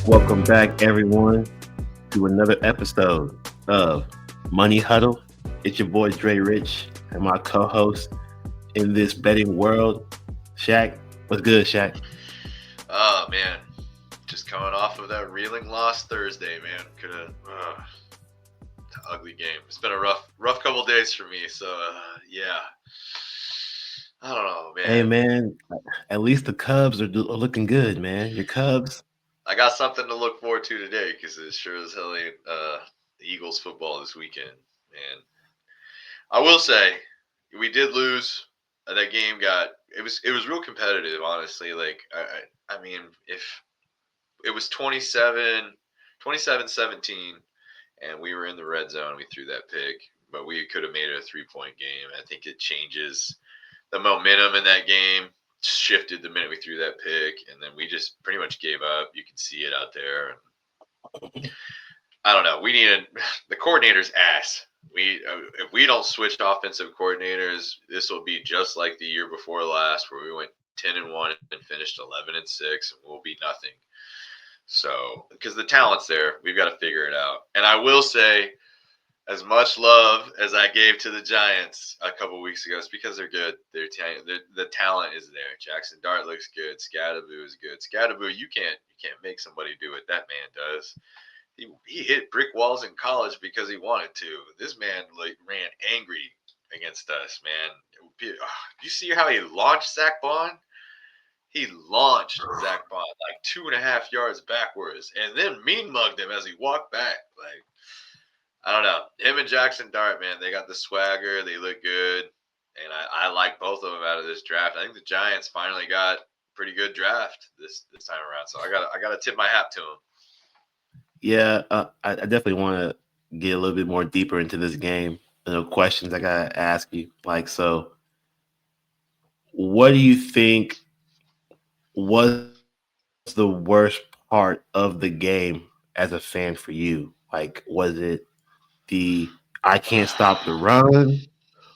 Welcome back, everyone, to another episode of Money Huddle. It's your boy Dre Rich and my co-host in this betting world, Shaq. What's good, Shaq? Oh man, just coming off of that reeling loss Thursday, man. Could have ugly game. It's been a rough couple days for me. So yeah, I don't know, Hey, man. man. At least the Cubs are looking good, man. Your Cubs. I got something to look forward to today because it sure as hell ain't the Eagles football this weekend. And I will say, we did lose. That game got it was real competitive, honestly. Like I mean, if it was 27-17, and we were in the red zone. We threw that pick, but we could have made it a 3-point game. I think it changes the momentum in that game. Shifted the minute we threw that pick, and then we just pretty much gave up. You can see it out there. I don't know. We needed the coordinator's ass. If we don't switch offensive coordinators, this will be just like the year before last, where we went 10-1 and finished 11-6, and we'll be nothing. So, because the talent's there, we've got to figure it out. And I will say, as much love as I gave to the Giants a couple weeks ago, it's because they're good. The talent is there. Jackson Dart looks good. Scadaboo is good. Scadaboo, you can't make somebody do what that man does. He hit brick walls in college because he wanted to. This man ran angry against us, man. You see how he launched Zach Bond? He launched Zach Bond like 2.5 yards backwards and then mean mugged him as he walked back. Like, I don't know. Him and Jackson Dart, man, they got the swagger. They look good. And I like both of them out of this draft. I think the Giants finally got a pretty good draft this time around. So I got to tip my hat to them. Yeah, I definitely want to get a little bit more deeper into this game. Questions I gotta ask you. So what do you think was the worst part of the game as a fan for you? Was it the I can't stop the run,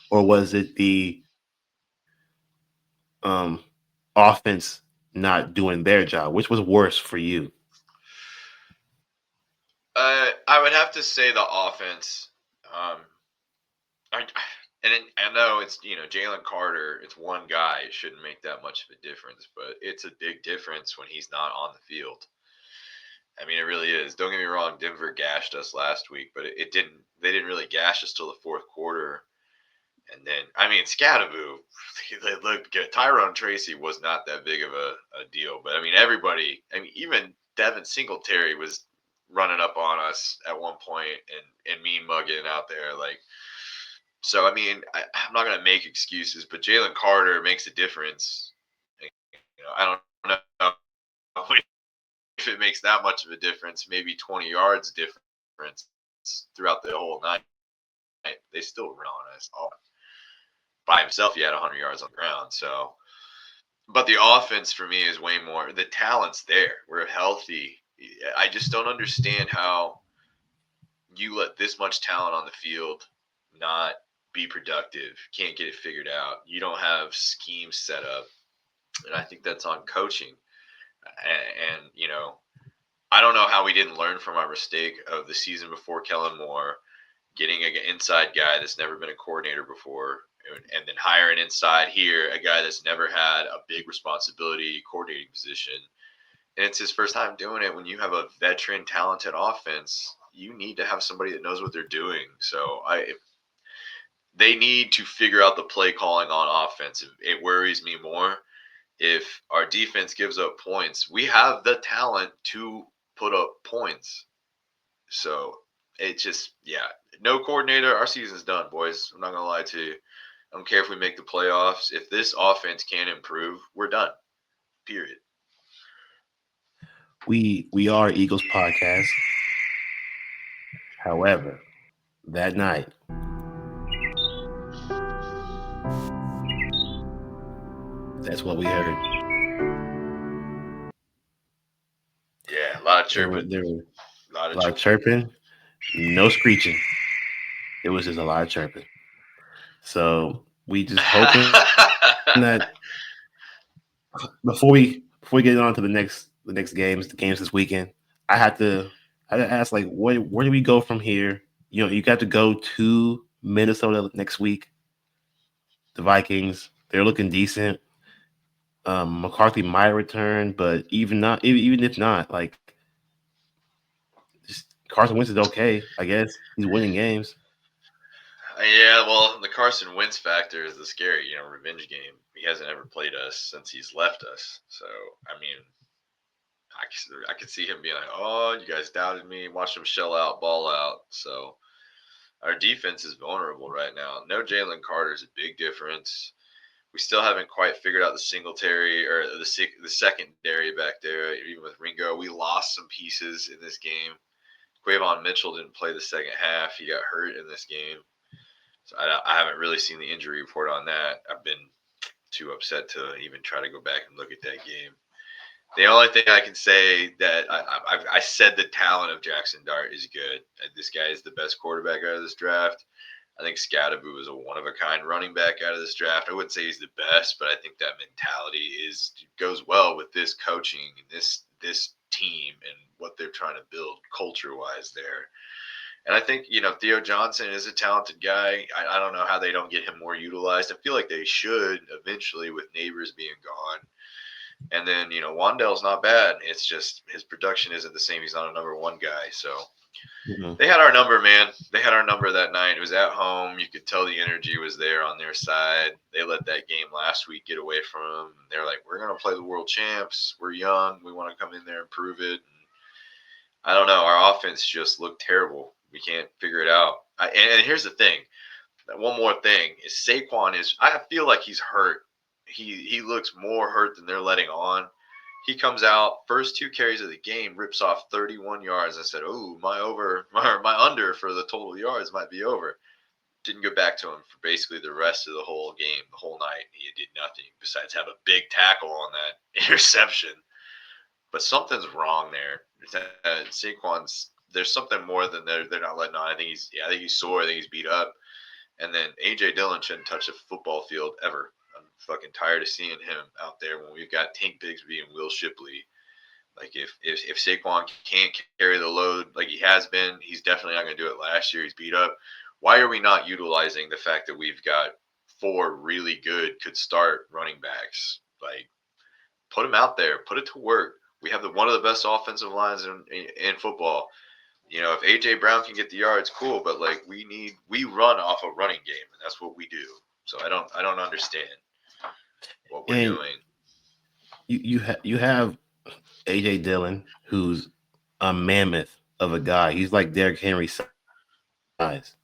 or was it the offense not doing their job? Which was worse for you? I would have to say the offense. I, I know it's Jalen Carter. It's one guy. It shouldn't make that much of a difference, but it's a big difference when he's not on the field. I mean, it really is. Don't get me wrong. Denver gashed us last week, but it didn't. They didn't really gash us till the fourth quarter. And then, I mean, Scadaboo, they looked good. Tyrone Tracy was not that big of a deal, but I mean, everybody. I mean, even Devin Singletary was running up on us at one point and mean mugging out there, like. So I mean, I'm not gonna make excuses, but Jalen Carter makes a difference. I don't know if it makes that much of a difference. Maybe 20 yards difference throughout the whole night. They still run on us. By himself, he had 100 yards on the ground. So, but the offense for me is way more. The talent's there. We're healthy. I just don't understand how you let this much talent on the field not be productive. Can't get it figured out. You don't have schemes set up, and I think that's on coaching. And I don't know how we didn't learn from our mistake of the season before Kellen Moore getting an inside guy that's never been a coordinator before, and then hiring inside here a guy that's never had a big responsibility coordinating position. And it's his first time doing it. When you have a veteran, talented offense, you need to have somebody that knows what they're doing. So they need to figure out the play calling on offense. It worries me more if our defense gives up points. We have the talent to put up points. So it just, no coordinator. Our season's done, boys. I'm not going to lie to you. I don't care if we make the playoffs. If this offense can't improve, we're done. Period. We are Eagles podcast. However, that night, that's what we heard. Yeah, a lot of chirping. There were A lot a of lot of chirping. chirping, no screeching. It was just a lot of chirping. So we just hoping that before we get on to the next games this weekend, I had to I had to ask like where do we go from here? You know, you got to go to Minnesota next week. The Vikings, they're looking decent. McCarthy might return, but even if not, like just Carson Wentz is okay, I guess. He's winning games. Yeah, well, the Carson Wentz factor is the scary, revenge game. He hasn't ever played us since he's left us. So, I mean, I could see him being like, "Oh, you guys doubted me. Watch him shell out, ball out." So, our defense is vulnerable right now. No Jalen Carter is a big difference. We still haven't quite figured out the Singletary or the secondary back there. Even with Ringo, we lost some pieces in this game. Quavon Mitchell didn't play the second half. He got hurt in this game. So I haven't really seen the injury report on that. I've been too upset to even try to go back and look at that game. The only thing I can say that I said the talent of Jackson Dart is good. This guy is the best quarterback out of this draft. I think Scadaboo is a one of a kind running back out of this draft. I wouldn't say he's the best, but I think that mentality goes well with this coaching and this team and what they're trying to build culture wise there. And I think, Theo Johnson is a talented guy. I don't know how they don't get him more utilized. I feel like they should eventually with Neighbors being gone. And then, Wandell's not bad. It's just his production isn't the same. He's not a number one guy. So Mm-hmm. they had our number, man. They had our number that night. It was at home. You could tell the energy was there on their side. They let that game last week get away from them. They're like, we're going to play the world champs. We're young. We want to come in there and prove it. And I don't know. Our offense just looked terrible. We can't figure it out. And here's the thing. One more thing is Saquon is. I feel like he's hurt. He looks more hurt than they're letting on. He comes out first two carries of the game, rips off 31 yards. I said, "Oh, my under for the total yards might be over." Didn't go back to him for basically the rest of the whole game, the whole night. He did nothing besides have a big tackle on that interception. But something's wrong there. Saquon's there's something more than they're not letting on. I think he's sore. I think he's beat up. And then AJ Dillon shouldn't touch a football field ever. I'm fucking tired of seeing him out there when we've got Tank Bigsby and Will Shipley. Like if Saquon can't carry the load like he has been, he's definitely not going to do it. Last year he's beat up. Why are we not utilizing the fact that we've got four really good could start running backs? Like put them out there, put it to work. We have one of the best offensive lines in football. If AJ Brown can get the yards, cool. But like we run off a running game, and that's what we do. So I don't understand what we're And doing. you have AJ Dillon, who's a mammoth of a guy. He's like Derrick Henry size.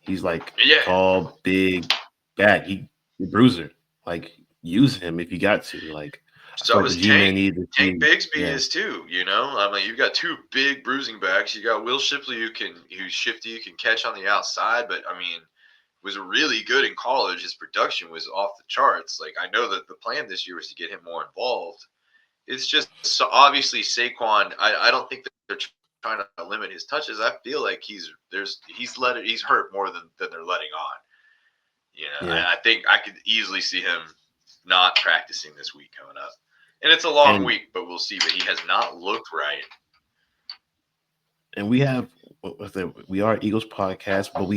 He's like tall, Yeah. big, back. He bruiser. Like use him if you got to. Like I feel like the So is G man Tank. needs to Tank see. Bigsby Yeah, is too. I mean, you've got two big bruising backs. You got Will Shipley who's shifty, you can catch on the outside. But I mean, was really good in college. His production was off the charts. Like I know that the plan this year was to get him more involved. It's just so obviously Saquon. I don't think they're trying to limit his touches. I feel like he's hurt more than they're letting on. I yeah. think I could easily see him not practicing this week coming up. And it's a long And week, but we'll see. But he has not looked right. and we have we are Eagles podcast, but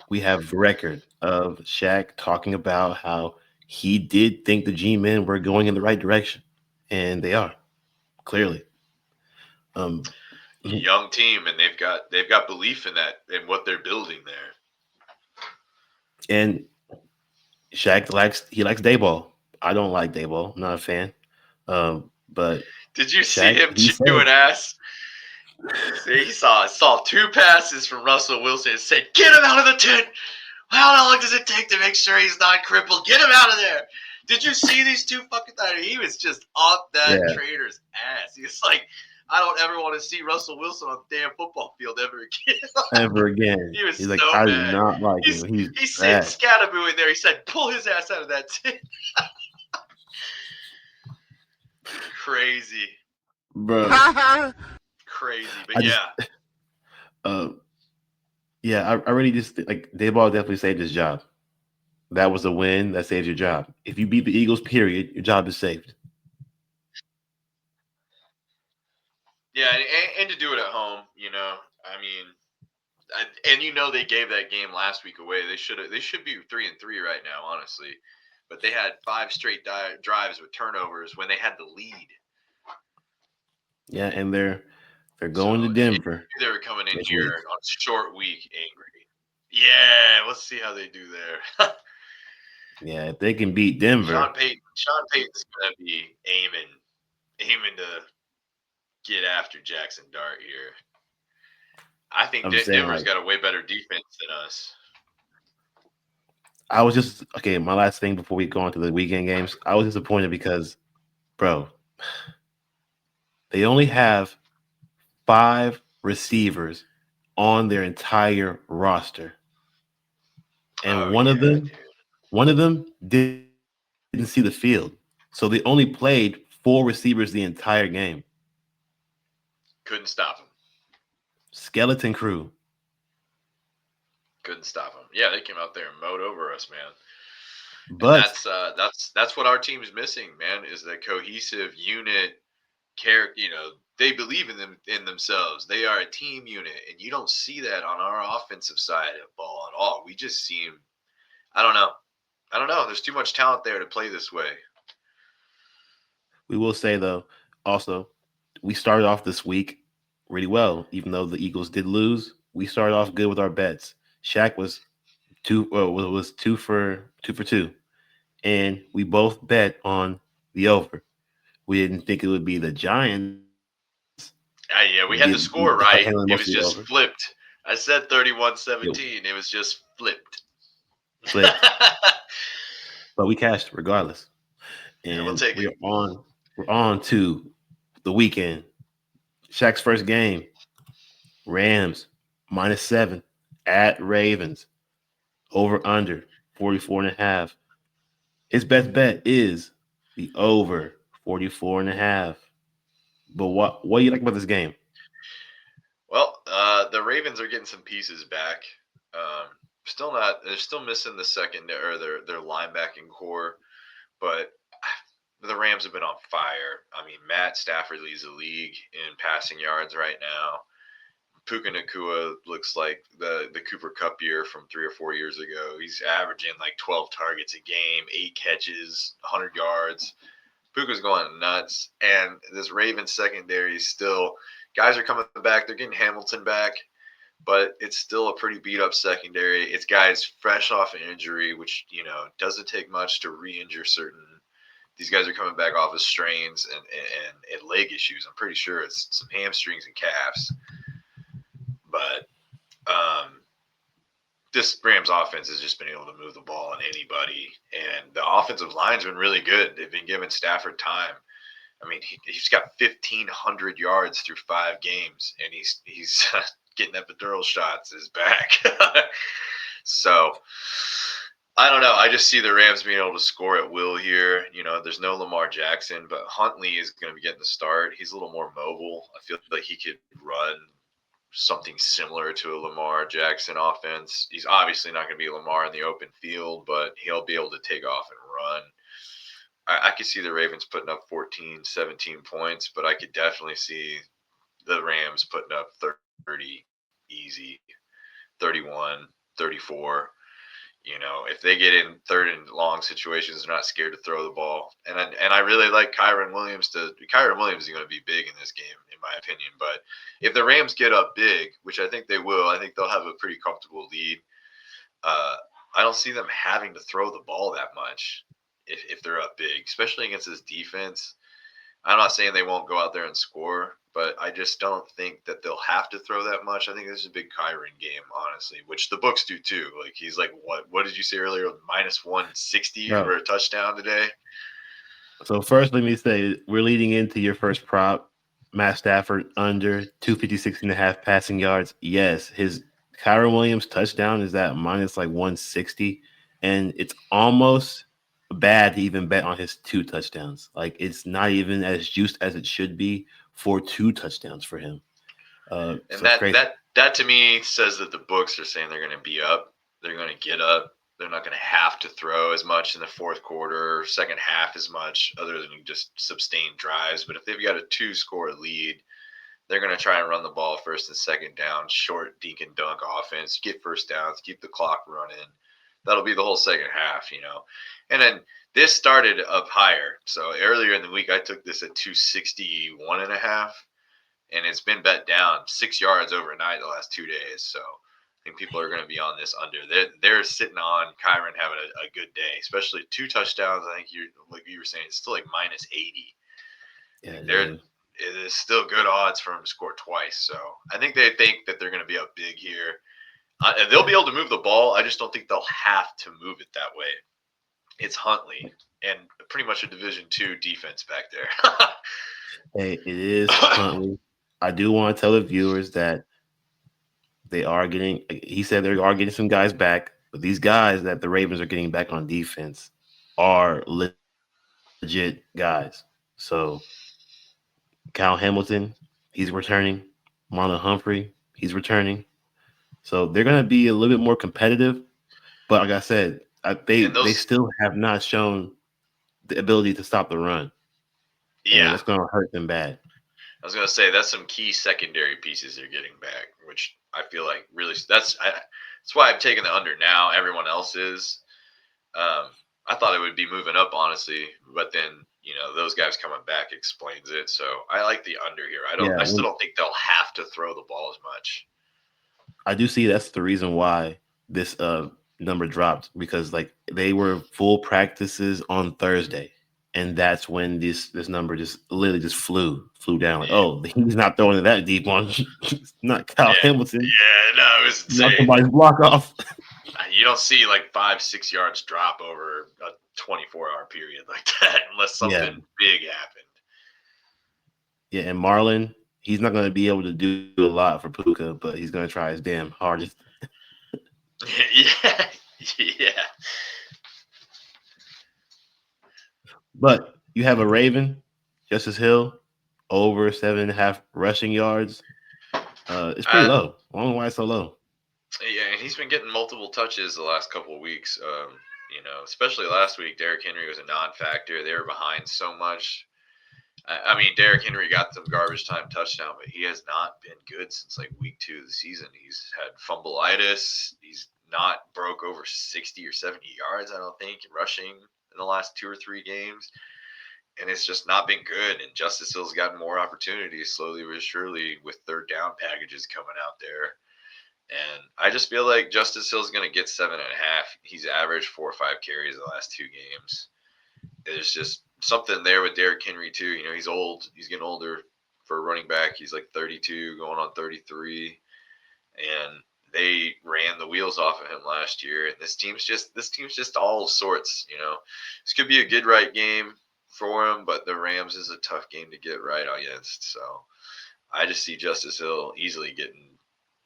we have record of Shaq talking about how he did think the G men were going in the right direction, and they are clearly. Um, Young team, and they've got belief in that and what they're building there. and Shaq likes Dayball. I don't like Dayball. I'm not a fan. But Did you see Shaq him he chewing said, ass? See, he saw two passes from Russell Wilson and said, "Get him out of the tent. How long does it take to make sure he's not crippled? Get him out of there." Did you see these two fucking? He was just off that yeah, traitor's ass. He was like, "I don't ever want to see Russell Wilson on the damn football field ever again." ever again. He was He's like, so I do mad. not like He's him. He's he sent trash. Scadaboo in there. He said, "Pull his ass out of that tent." Crazy, Bro. crazy. But I just yeah, uh yeah, I really just like Dayball definitely saved his job. That was a win that saves your job. If you beat the Eagles, period, your job is saved. Yeah, and to do it at home, I mean, and they gave that game last week away. They should be 3-3 right now, honestly. But they had five straight drives with turnovers when they had the lead. Yeah, and they're So going to you Denver knew they were coming in this week. here on short week angry. Yeah, let's see how they do there. Yeah, if they can beat Denver, Sean Payton's gonna be aiming to get after Jackson Dart here. I think I'm saying Denver's like got a way better defense than us. I was just okay. My last thing before we go on to the weekend games, I was disappointed because, bro, they only have 5 receivers on their entire roster, and Oh yeah, dude. one of them didn't see the field, so they only played 4 receivers the entire game. Couldn't stop him. Skeleton crew, Couldn't stop him. Yeah, they came out there and mowed over us, man. And but that's what our team's missing, man. Is the cohesive unit character. They believe in themselves. They are a team unit, and you don't see that on our offensive side of ball at all. We just seem. I don't know. I don't know. There's too much talent there to play this way. we will say though, also, we started off this week really well, even though the Eagles did lose. We started off good with our bets. Shaq was was 2 for 2, and we both bet on the over. We didn't think it would be the Giants Yeah, we had the handling score most of right. the It over. was just flipped. I said 31 It 17. It was just flipped. flipped, but we cashed regardless. Yeah, we'll And take it. we're on to the weekend. Shaq's first game, Rams -7 at Ravens, over under 44.5. His best bet is the over 44.5. But what do you like about this game? Well, the Ravens are getting some pieces back. Um, still not. They're still missing the second or their linebacking core, but the Rams have been on fire. I mean, Matt Stafford leads the league in passing yards right now. Puka Nakua looks like the Cooper Cup year from 3 or 4 years ago. He's averaging like 12 targets a game, 8 catches, 100 yards. Puka's going nuts, and this Ravens secondary is still guys are coming back. They're getting Hamilton back, but it's still a pretty beat up secondary. It's guys fresh off an injury, which doesn't take much to re-injure certain. These guys are coming back off of strains and leg issues. I'm pretty sure it's some hamstrings and calves, but um, this Rams offense has just been able to move the ball on anybody, and the offensive line's been really good. They've been giving Stafford time. I mean, he's got 1,500 yards through 5 games, and he's getting epidural shots in his back. So I don't know. I just see the Rams being able to score at will here. There's no Lamar Jackson, but Huntley is going to be getting the start. He's a little more mobile. I feel like he could run something similar to a Lamar Jackson offense. He's obviously not going to be Lamar in the open field, but he'll be able to take off and run. I could see the Ravens putting up 14, 17 points, but I could definitely see the Rams putting up 30 easy, 31, 34. If they get in third and long situations, they're not scared to throw the ball. And I really like Kyron Williams. Kyron Williams is going to be big in this game, in my opinion. But if the Rams get up big, which I think they will, I think they'll have a pretty comfortable lead. Uh, I don't see them having to throw the ball that much if they're up big, especially against this defense. I'm not saying they won't go out there and score, but I just don't think that they'll have to throw that much. I think this is a big Kyron game, honestly, which the books do too. Like he's like, what did you say earlier? Minus 160 Bro, for a touchdown today. so first, let me say we're leading into your first prop. Matt Stafford under 256.5 passing yards. Yes, his Kyron Williams touchdown is at minus like 160, and it's almost bad to even bet on his 2 touchdowns. Like it's not even as juiced as it should be for 2 touchdowns for him. And So it's that crazy. that that to me says that the books are saying they're going to be up. They're going to get up. They're not going to have to throw as much in the fourth quarter, second half as much, other than just sustain drives. But if they've got a 2-score lead, They're going to try and run the ball first and second down, short dink and dunk offense, get first downs, keep the clock running. That'll be the whole second half. And then this started up higher. So earlier in the week, I took this at 261 and a half, and it's been bet down 6 yards overnight the last 2 days. So I think people are going to be on this under. They're sitting on Kyron having a good day, especially 2 touchdowns. I think you like you were saying, it's still like minus 80. Yeah, Like dude. it is still good odds for him to score twice. So I think they think that they're going to be up big here. And they'll be able to move the ball. I just don't think they'll have to move it that way. It's Huntley and pretty much a Division II defense back there. Hey, it is Huntley. I do want to tell the viewers that they are getting. He said they are getting some guys back, but these guys that the Ravens are getting back on defense are legit guys. So Kyle Hamilton, he's returning. Marlon Humphrey, he's returning. So they're going to be a little bit more competitive. But like I said, And they those, still have not shown the ability to stop the run, and yeah, that's going to hurt them bad. I was gonna say that's some key secondary pieces they're getting back, which I feel like really that's why I'm taking the under now. Everyone else is. Um, I thought it would be moving up honestly, but then those guys coming back explains it. So I like the under here. Yeah, I still don't think they'll have to throw the ball as much. I do see that's the reason why this number dropped because like they were full practices on Thursday, and that's when this number just literally just flew down. Like, Yeah, oh, he's not throwing it that deep on not Kyle yeah, Hamilton. yeah. No, it was Knock insane. somebody's block off. You don't see like 5, 6 yards drop over a 24-hour period like that unless Yeah, something big happened. yeah, and Marlon, he's not going to be able to do a lot for Puka, but he's going to try his damn hardest. Yeah, yeah. But you have a Raven, Justice Hill, over 7.5 rushing yards. It's pretty Uh, low. I don't know why it's so low. yeah, and he's been getting multiple touches the last couple of weeks. Especially last week, Derrick Henry was a non-factor. They were behind so much. I mean, Derrick Henry got some garbage time touchdown, but he has not been good since like week 2 of the season. He's had fumbleitis. He's not broke over 60 or 70 yards, I don't think, rushing in the last 2 or 3 games. And it's just not been good. And Justice Hill's gotten more opportunities slowly but surely with third down packages coming out there. And I just feel like Justice Hill's going to get 7.5. He's averaged 4 or 5 carries the last 2 games. There's just something there with Derrick Henry too. He's old. He's getting older for a running back. He's like 32, going on 33, and they ran the wheels off of him last year. And this team's just all sorts. This could be a good right game for him, but the Rams is a tough game to get right against. So I just see Justice Hill easily getting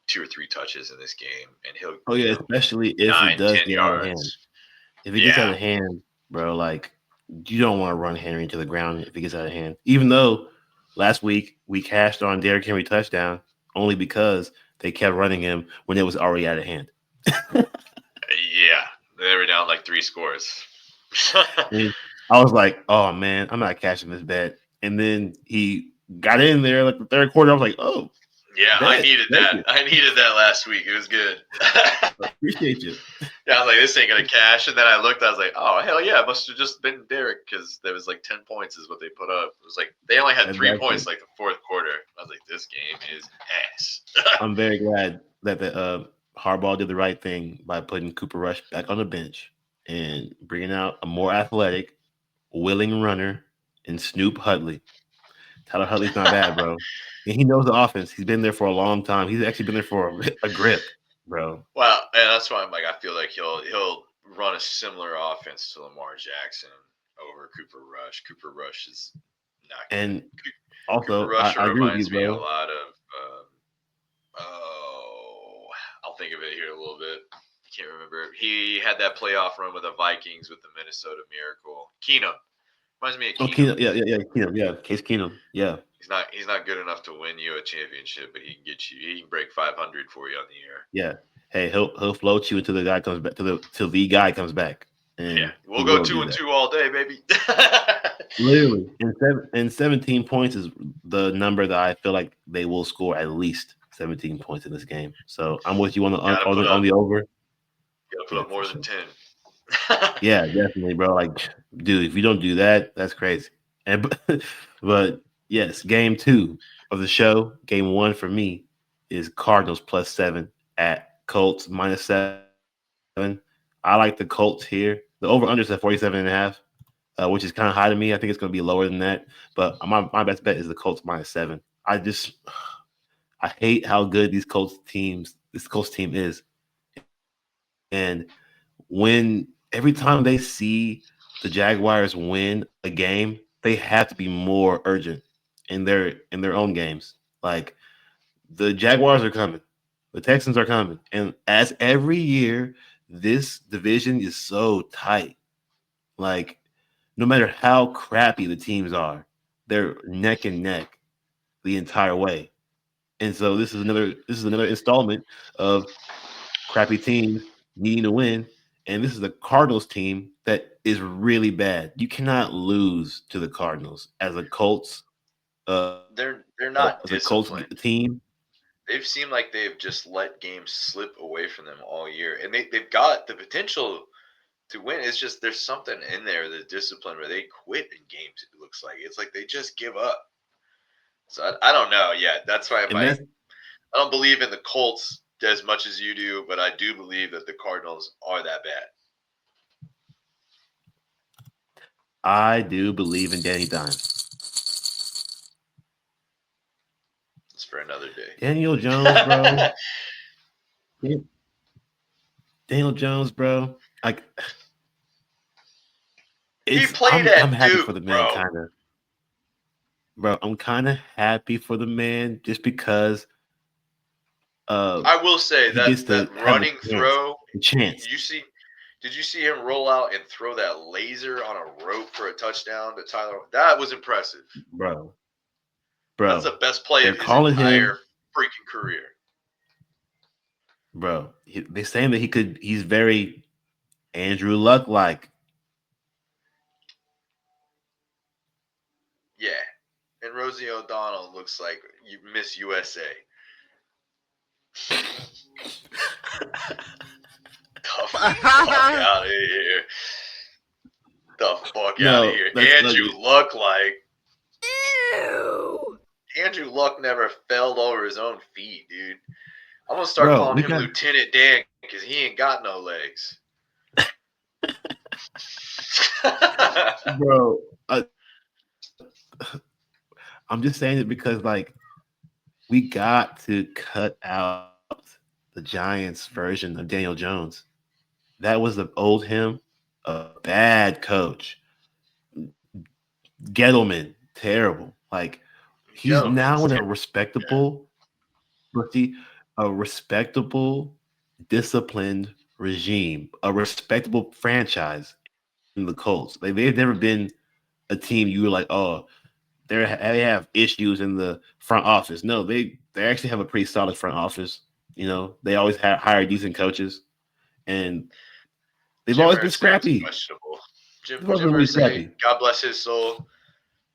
2 or 3 touches in this game, and he'll Oh yeah, especially if it nine, does ten get out of hand. yards. If it gets out Yeah, of hand, bro, like you don't want to run Henry into the ground if it gets out of hand. Even though last week we cashed on Derrick Henry touchdown only because they kept running him when it was already out of hand. yeah, they were down like 3 scores. And I was like, oh man, I'm not cashing this bet. And then he got in there like the third quarter. I was like, oh, Yeah, I bet, needed thank that. you, I needed that last week. It was good. appreciate you. Yeah, I was like, this ain't gonna cash. And then I looked. I was like, oh hell yeah, it must have just been Derek because there was like 10 points is what they put up. It was like they only had 3 points Exactly. like the fourth quarter. I was like, this game is ass. I'm very glad that the Harbaugh did the right thing by putting Cooper Rush back on the bench and bringing out a more athletic, willing runner in Snoop Hudley. Tyler Huntley's not bad, bro. And he knows the offense. He's been there for a long time. He's actually been there for a grip, bro. Well, and that's why I'm like, I feel like he'll run a similar offense to Lamar Jackson over Cooper Rush. Cooper Rush is not And good. Cooper also, Rush I agree with you, reminds me a bro. lot of. Oh, I'll think of it here a little bit. I can't remember. He had that playoff run with the Vikings with the Minnesota Miracle. Keenum reminds me of Oh, Keenum. Keenum, yeah, Keenum, yeah, Case Keenum, yeah, He's not good enough to win you a championship, but he can get you. He can break 500 for you on the year. yeah. Hey, he'll float you until the guy comes back till the guy comes back, Yeah, and he we'll go will two do and that. two all day, baby. Literally, and 17 points is the number that I feel like they will score at least 17 points in this game. So I'm with you on the gotta put up, over. gotta put Yeah, up for more than sure. 10. Yeah, definitely, bro. Like, dude, if you don't do that, that's crazy. And but yes, game two of the show, game one for me is Cardinals +7 at Colts -7. I like the Colts here. The over under is at 47.5, which is kind of high to me. I think it's going to be lower than that. But my best bet is the Colts -7. I hate how good this Colts team is. And when every time they see the Jaguars win a game, they have to be more urgent in their own games. Like the Jaguars are coming, the Texans are coming, and as every year, this division is so tight. Like no matter how crappy the teams are, they're neck and neck the entire way. And so this is another installment of crappy teams needing to win. And this is the Cardinals team that is really bad. You cannot lose to the Cardinals They're as a not Colts disciplined. team. They've seemed like they've just let games slip away from them all year, and they've got the potential to win. It's just there's something in there, the discipline, where they quit in games. It looks like it's like they just give up. So I don't know. Yeah, that's why And that's I don't believe in the Colts as much as you do, but I do believe that the Cardinals are that bad. I do believe in Danny Dimes. It's for another day. Daniel Jones, bro. Daniel Jones, bro. Like He it's played I'm at happy for Duke, the man bro. kind of. Bro, I'm kind of happy for the man just because I will say he gets that to have running throw. the chance, You see, did you see him roll out and throw that laser on a rope for a touchdown to Tyler? That was impressive. bro. That's Bro, the best play they're of his calling entire him, freaking career. bro. They're saying that he's very Andrew Luck like. Yeah. And Rosie O'Donnell looks like Miss USA. The fuck out of here. The fuck out of No, here. that's Andrew ugly. Luck, like, Andrew Luck never fell over his own feet, dude. I'm gonna start Bro, calling we him got Lieutenant Dan because he ain't got no legs. bro. I'm just saying it because like we got to cut out the Giants version of Daniel Jones. That was the old him, a bad coach. Gettleman, terrible. Like he's Gettleman's now in a terrible. Yeah. respectable, but see, a respectable, disciplined regime, a respectable franchise in the Colts. Like they've never been a team you were like, oh, they have issues in the front office. No, they actually have a pretty solid front office. You know, they always hire decent coaches, and they've Jim always been Irsay's scrappy. questionable. They've always Jim been really Irsay, scrappy. God bless his soul.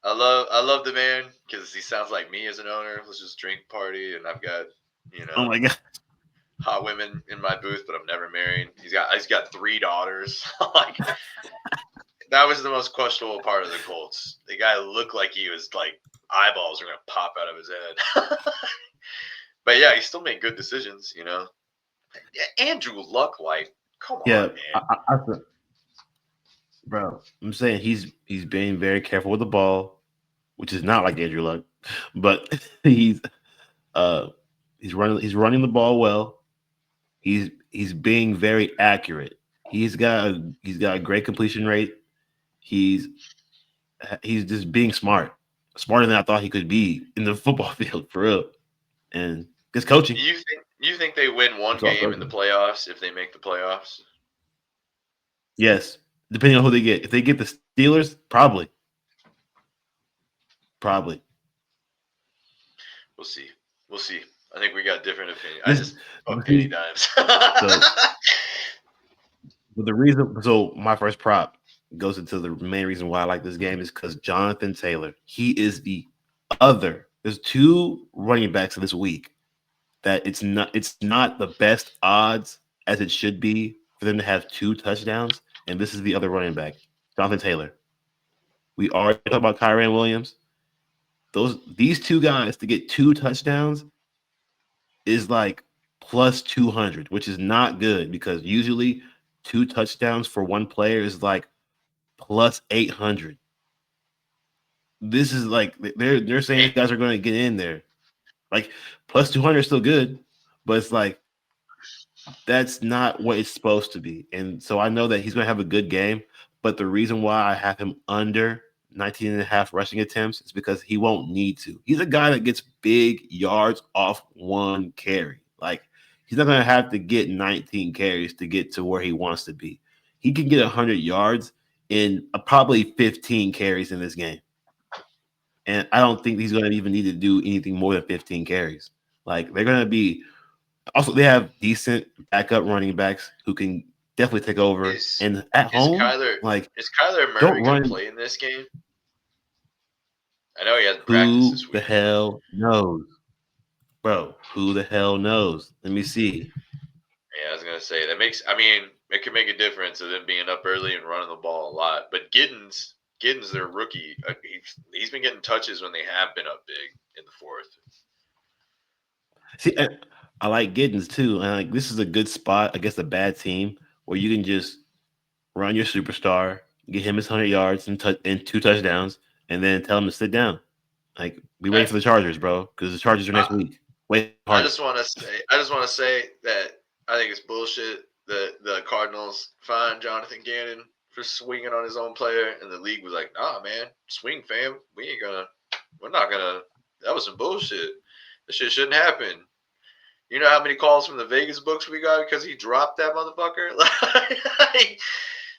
I love the man because he sounds like me as an owner. Let's just drink party, and I've got you Oh know my god, hot women in my booth, but I'm never married. He's got 3 daughters. Like that was the most questionable part of the Colts. The guy looked like he was like eyeballs were gonna pop out of his head. But yeah, he still made good decisions. Yeah, Andrew Luck, like, come on, yeah, man. bro. I'm saying he's being very careful with the ball, which is not like Andrew Luck, but uh he's running the ball well. He's being very accurate. He's got a great completion rate. He's he's just being smart, smarter than I thought he could be in the football field for real. And just coaching. You think they win one It's all game in the coaching. playoffs if they make the playoffs? Yes, depending on who they get. If they get the Steelers, probably. We'll see. We'll see. I think we got different opinions. I This just fuck but Danny see, Dimes. so but the reason so my first prop. goes into the main reason why I like this game is because Jonathan Taylor. He is the other. There's two running backs this week that it's not the best odds as it should be for them to have two touchdowns, and this is the other running back, Jonathan Taylor. We already talked about Kyron Williams. These two guys to get two touchdowns is like plus 200, which is not good because usually two touchdowns for one player is like plus 800. This is like they're saying these Hey, guys are going to get in there. Like plus 200 is still good, but it's like that's not what it's supposed to be. And so I know that he's going to have a good game, but the reason why I have him under 19 and a half rushing attempts is because he won't need to. He's a guy that gets big yards off one carry. Like he's not going to have to get 19 carries to get to where he wants to be. He can get 100 yards in probably 15 carries in this game. And I don't think he's going to even need to do anything more than 15 carries. Like they're going to be also, they have decent backup running backs who can definitely take over. is And at is home, Kyler like is Kyler don't Murray gonna run. play in this game? I know he hasn't practiced Who this the week. hell knows, bro? Who the hell knows? Let me see. Yeah, I was gonna say that makes. I mean, it could make a difference of them being up early and running the ball a lot. But Giddens, their rookie, he's been getting touches when they have been up big in the fourth. See, I like Giddens too, and like this is a good spot against a bad team where you can just run your superstar, get him his 100 yards and two touchdowns, and then tell him to sit down. Like be ready I, for the Chargers, bro, because the Chargers are I, next week. Wait I harder. just want to say that I think it's bullshit that the Cardinals fined Jonathan Gannon for swinging on his own player, and the league was like, "Nah, man, swing, fam. We're not gonna. That was some bullshit. This shit shouldn't happen." You know how many calls from the Vegas books we got because he dropped that motherfucker?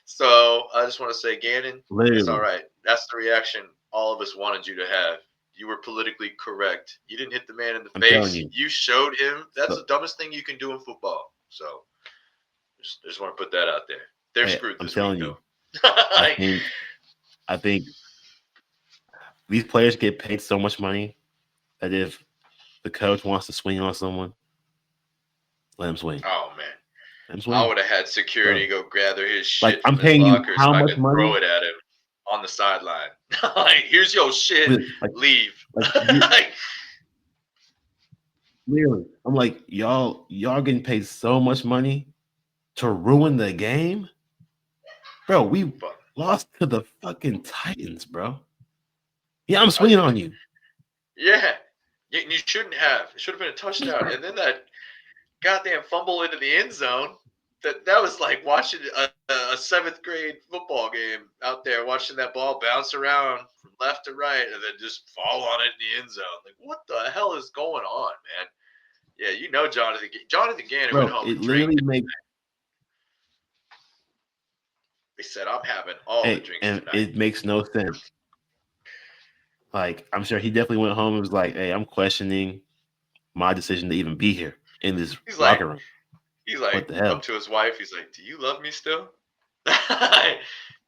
So I just want to say, Gannon, that's all Literally, right. That's the reaction all of us wanted you to have. You were politically correct. You didn't hit the man in the I'm telling face. you. You showed him that's So, the dumbest thing you can do in football. So just want to put that out there. They're hey, screwed I'm this week telling you. though. I Like, think I think these players get paid so much money that if the coach wants to swing on someone, let him swing. oh man, Let him I swing, would have had security bro. go gather his Like shit I'm from his paying you locker so how I much could throw money? it at him on the sideline. Like, here's your shit. Like Leave. like you Like, clearly. I'm like y'all getting paid so much money to ruin the game, bro. We but lost to the fucking Titans, bro. Yeah, I'm I, swinging on you. yeah, you shouldn't have. It should have been a touchdown. And then that goddamn fumble into the end zone. That was like watching a seventh grade football game out there, watching that ball bounce around from left to right, and then just fall on it in the end zone. Like, what the hell is going on, man? Yeah, you know Jonathan Gannon went Bro, home it and drank. literally makes He said, "I'm having all the drinks and tonight." it makes no sense. Like, I'm sure he definitely went home and was like, "Hey, I'm questioning my decision to even be here in this He's like, locker room. he's What like the up hell?" to his wife. He's like, "Do you love me still?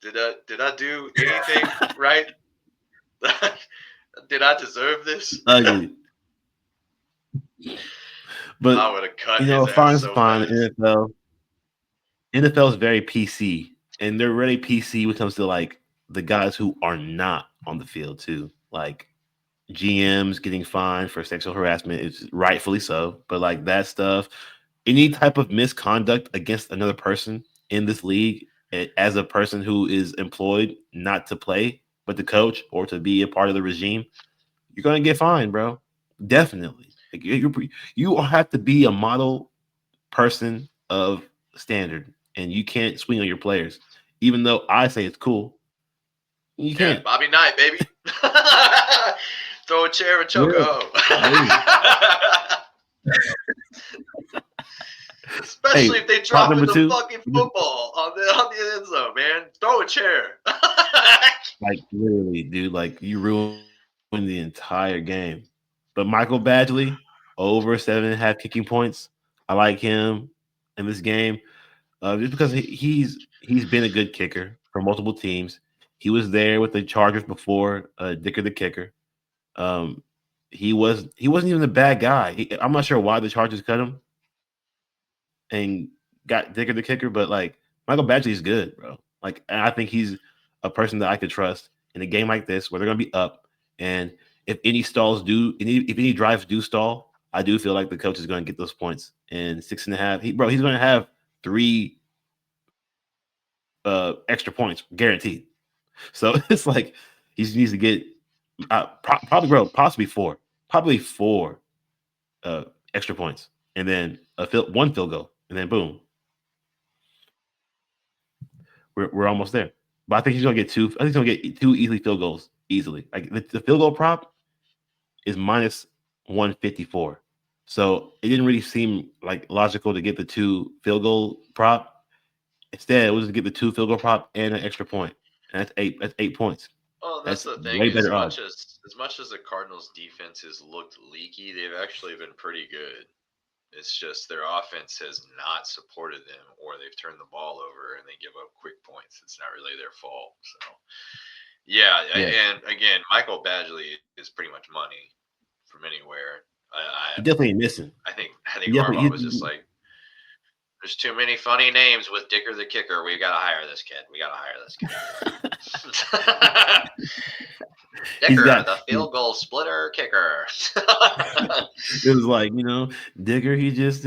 Did I do anything right? Did I deserve this?" Ugly. But I would have cut you his know, ass fine is so fine. fast. NFL is very PC, and they're really PC when it comes to like the guys who are not on the field too. Like GMs getting fined for sexual harassment is rightfully so, but like that stuff, any type of misconduct against another person in this league, as a person who is employed not to play but to coach or to be a part of the regime, you're gonna get fined, bro. Definitely. Like, you have to be a model person of standard, and you can't swing on your players. Even though I say it's cool, you Yeah, can't. Bobby Knight, baby. Throw a chair and choke a Literally, literally. hoe. Especially Hey, if they prop drop in number the two. fucking football on the end zone, man. Throw a chair. Like literally, dude, like you ruined the entire game. But Michael Badgley, over 7.5 kicking points. I like him in this game. Just because he's been a good kicker for multiple teams. He was there with the Chargers before Dicker the kicker. Um, he wasn't even a bad guy. I'm not sure why the Chargers cut him and got Dicker the kicker, but like Michael Badgley's good, bro. Like, and I think he's a person that I could trust in a game like this where they're gonna be up. And if any drives do stall, I do feel like the coach is gonna get those points. And 6.5, he's gonna have three extra points guaranteed. So it's like he needs to get probably, bro, possibly four, probably four extra points, and then one field goal, and then boom, we're almost there. But I think he's gonna get two. I think he's gonna get two easy field goals easily. Like the field goal prop is minus 154. So it didn't really seem like logical to get the two field goal prop. Instead, it was to get the two field goal prop and an extra point. And that's eight. That's 8 points. Well, that's That's the thing. way better odds. As much as the Cardinals' defense has looked leaky, they've actually been pretty good. It's just their offense has not supported them, or they've turned the ball over and they give up quick points. It's not really their fault. So, yeah, Yeah, and again, Michael Badgley is pretty much money from anywhere. he definitely ain't missing. I think He definitely. Harbaugh was just like, "There's too many funny names with Dicker the kicker. We gotta hire this kid. We gotta hire this kid." He's Dicker, got. the field goal splitter kicker. It was like Digger. He's just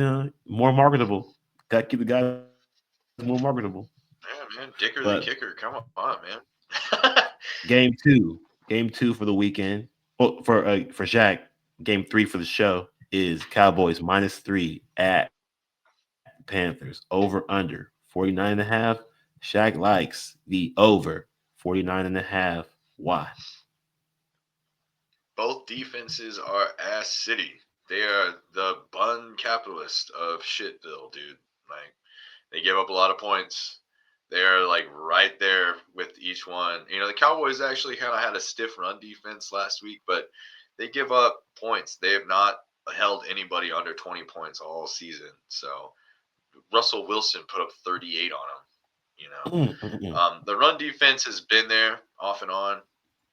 more marketable. Got to keep the guys more marketable. Yeah, man, But Dicker the kicker. Come on, man. game two for the weekend. Well, for Shaq, game 3 for the show is Cowboys -3 at Panthers over under 49.5. Shaq likes the over 49.5. Why? Both defenses are ass city. They are the bun capitalist of Shitville, dude. Like they give up a lot of points. They're like right there with each one. The Cowboys actually kind of had a stiff run defense last week, but they give up points. They have not held anybody under 20 points all season. So Russell Wilson put up 38 on them. The run defense has been there off and on,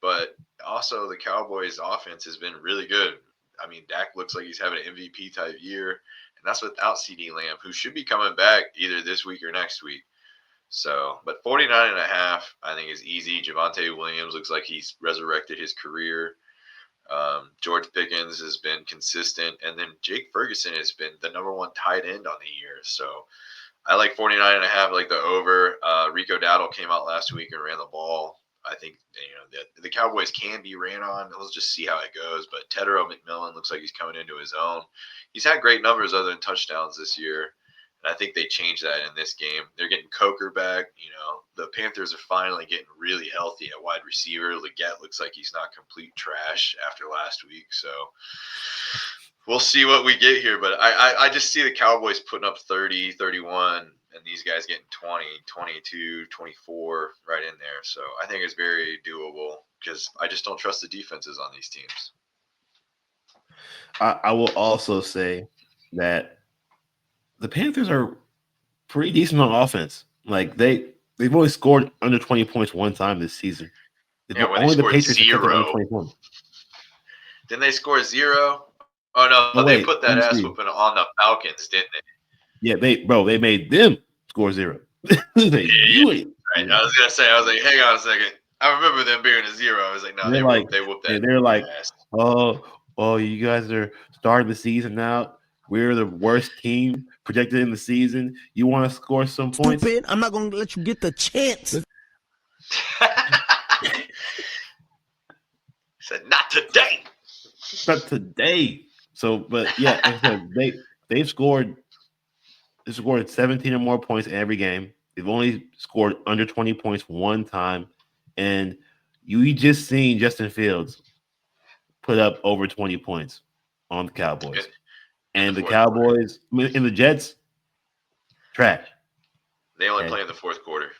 but also the Cowboys' offense has been really good. I mean, Dak looks like he's having an MVP type year, and that's without CD Lamb, who should be coming back either this week or next week. So, but 49.5, I think is easy. Javonte Williams looks like he's resurrected his career. George Pickens has been consistent, and then Jake Ferguson has been the number one tight end on the year. So I like 49.5, like the over. Rico Dowdle came out last week and ran the ball. I think the Cowboys can be ran on. Let's just see how it goes. But Tedero McMillan looks like he's coming into his own. He's had great numbers other than touchdowns this year. And I think they changed that in this game. They're getting Coker back. The Panthers are finally getting really healthy at wide receiver. Leggett looks like he's not complete trash after last week. So we'll see what we get here. But I just see the Cowboys putting up 30, 31, and these guys getting 20, 22, 24 right in there. So I think it's very doable because I just don't trust the defenses on these teams. I will also say that the Panthers are pretty decent on offense. Like they've only scored under 20 points one time this season. Yeah, when they Only the scored Patriots have kept them under 0. 20 points. Didn't they score 0? Oh no, No, they wait, put let that me ass see. whooping on the Falcons, didn't they? Yeah, they made them score 0. Yeah, You ain't. right. I was gonna say, I was like, hang on a second. I remember them being a 0. I was like, no, They're like, they whooped that they're like, ass. oh, you guys are starting the season out. We're the worst team projected in the season. You want to score some points? Stupid! I'm not gonna let you get the chance. Said not today. Not today. So, but yeah, like I said, they've scored 17 or more points in every game. They've only scored under 20 points one time, and you just seen Justin Fields put up over 20 points on the Cowboys. In And the the fourth quarter. Cowboys, in the Jets, trash. They only Okay. play in the fourth quarter.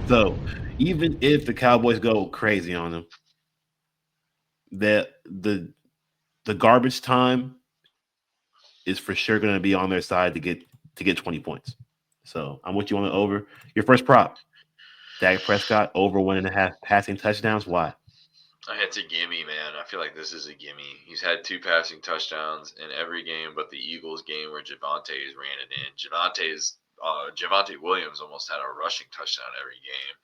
So even if the Cowboys go crazy on them, the garbage time is for sure going to be on their side to get 20 points. So I'm with you on the over. Your first prop, Dak Prescott over 1.5 passing touchdowns. Why? It's a gimme, man. I feel like this is a gimme. He's had two passing touchdowns in every game, but the Eagles game where Javonte's ran it in. Javonte Williams almost had a rushing touchdown every game,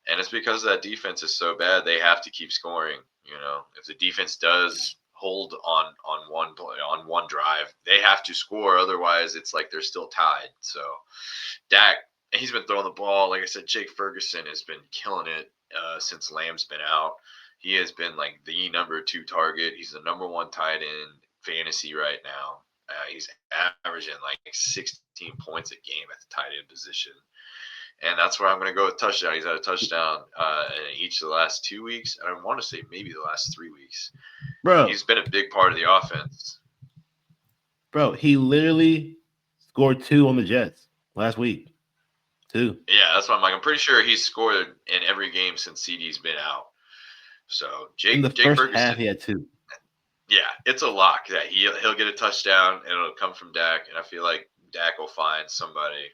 and it's because that defense is so bad. They have to keep scoring. If the defense does hold on one play on one drive, they have to score. Otherwise, it's like they're still tied. So Dak, he's been throwing the ball. Like I said, Jake Ferguson has been killing it since Lamb's been out. He has been like the number two target. He's the number one tight end fantasy right now. He's averaging like 16 points a game at the tight end position. And that's where I'm going to go with touchdown. He's had a touchdown in each of the last 2 weeks. And I want to say maybe the last 3 weeks. Bro, He's been a big part of the offense. bro, he literally scored two on the Jets last week. Two. Yeah, that's why I'm like, I'm pretty sure he's scored in every game since CD's been out. So In the Jake first Ferguson, half, he had two. yeah, it's a lock that he'll get a touchdown and it'll come from Dak. And I feel like Dak will find somebody.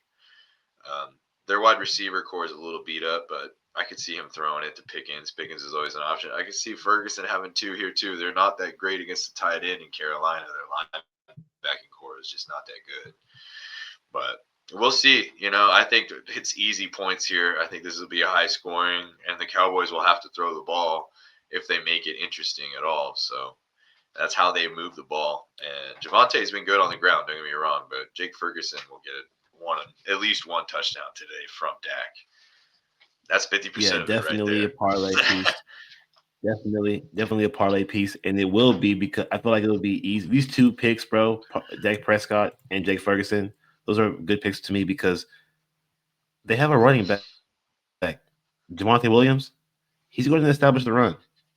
Their wide receiver core is a little beat up, but I could see him throwing it to Pickens. Pickens is always an option. I could see Ferguson having two here too. They're not that great against the tight end in Carolina. Their linebacking core is just not that good. But we'll see. I think it's easy points here. I think this will be a high scoring, and the Cowboys will have to throw the ball if they make it interesting at all. So that's how they move the ball. And Javonte's been good on the ground, don't get me wrong, but Jake Ferguson will get at least one touchdown today from Dak. That's 50% Yeah, of it right definitely there. a parlay piece. Definitely a parlay piece, and it will be because I feel like it'll be easy. These two picks, bro, Dak Prescott and Jake Ferguson, those are good picks to me because they have a running back, Javonte Williams. He's going to establish the run.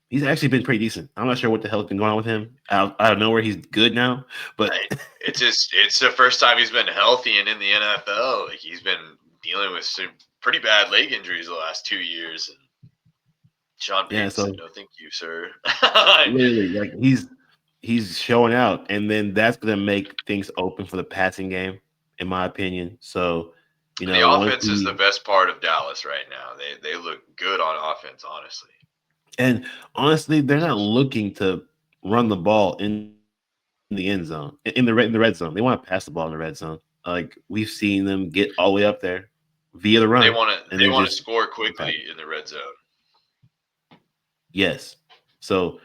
He's actually been pretty decent. I'm not sure what the hell's been going on with him. Out of nowhere, he's good now. But It's the first time he's been healthy and in the NFL. Like he's been dealing with some pretty bad leg injuries the last 2 years. And Sean yeah, Payton so said, "No, thank you, sir." literally, like he's showing out, and then that's going to make things open for the passing game, in my opinion. So, The once offense is the we best part of Dallas right now. They look good on offense, honestly. and honestly, they're not looking to run the ball in the end zone, in the red zone. They want to pass the ball in the red zone. Like we've seen them get all the way up there via the run, They and want then to they just want to score attack. quickly in the red zone. Yes. So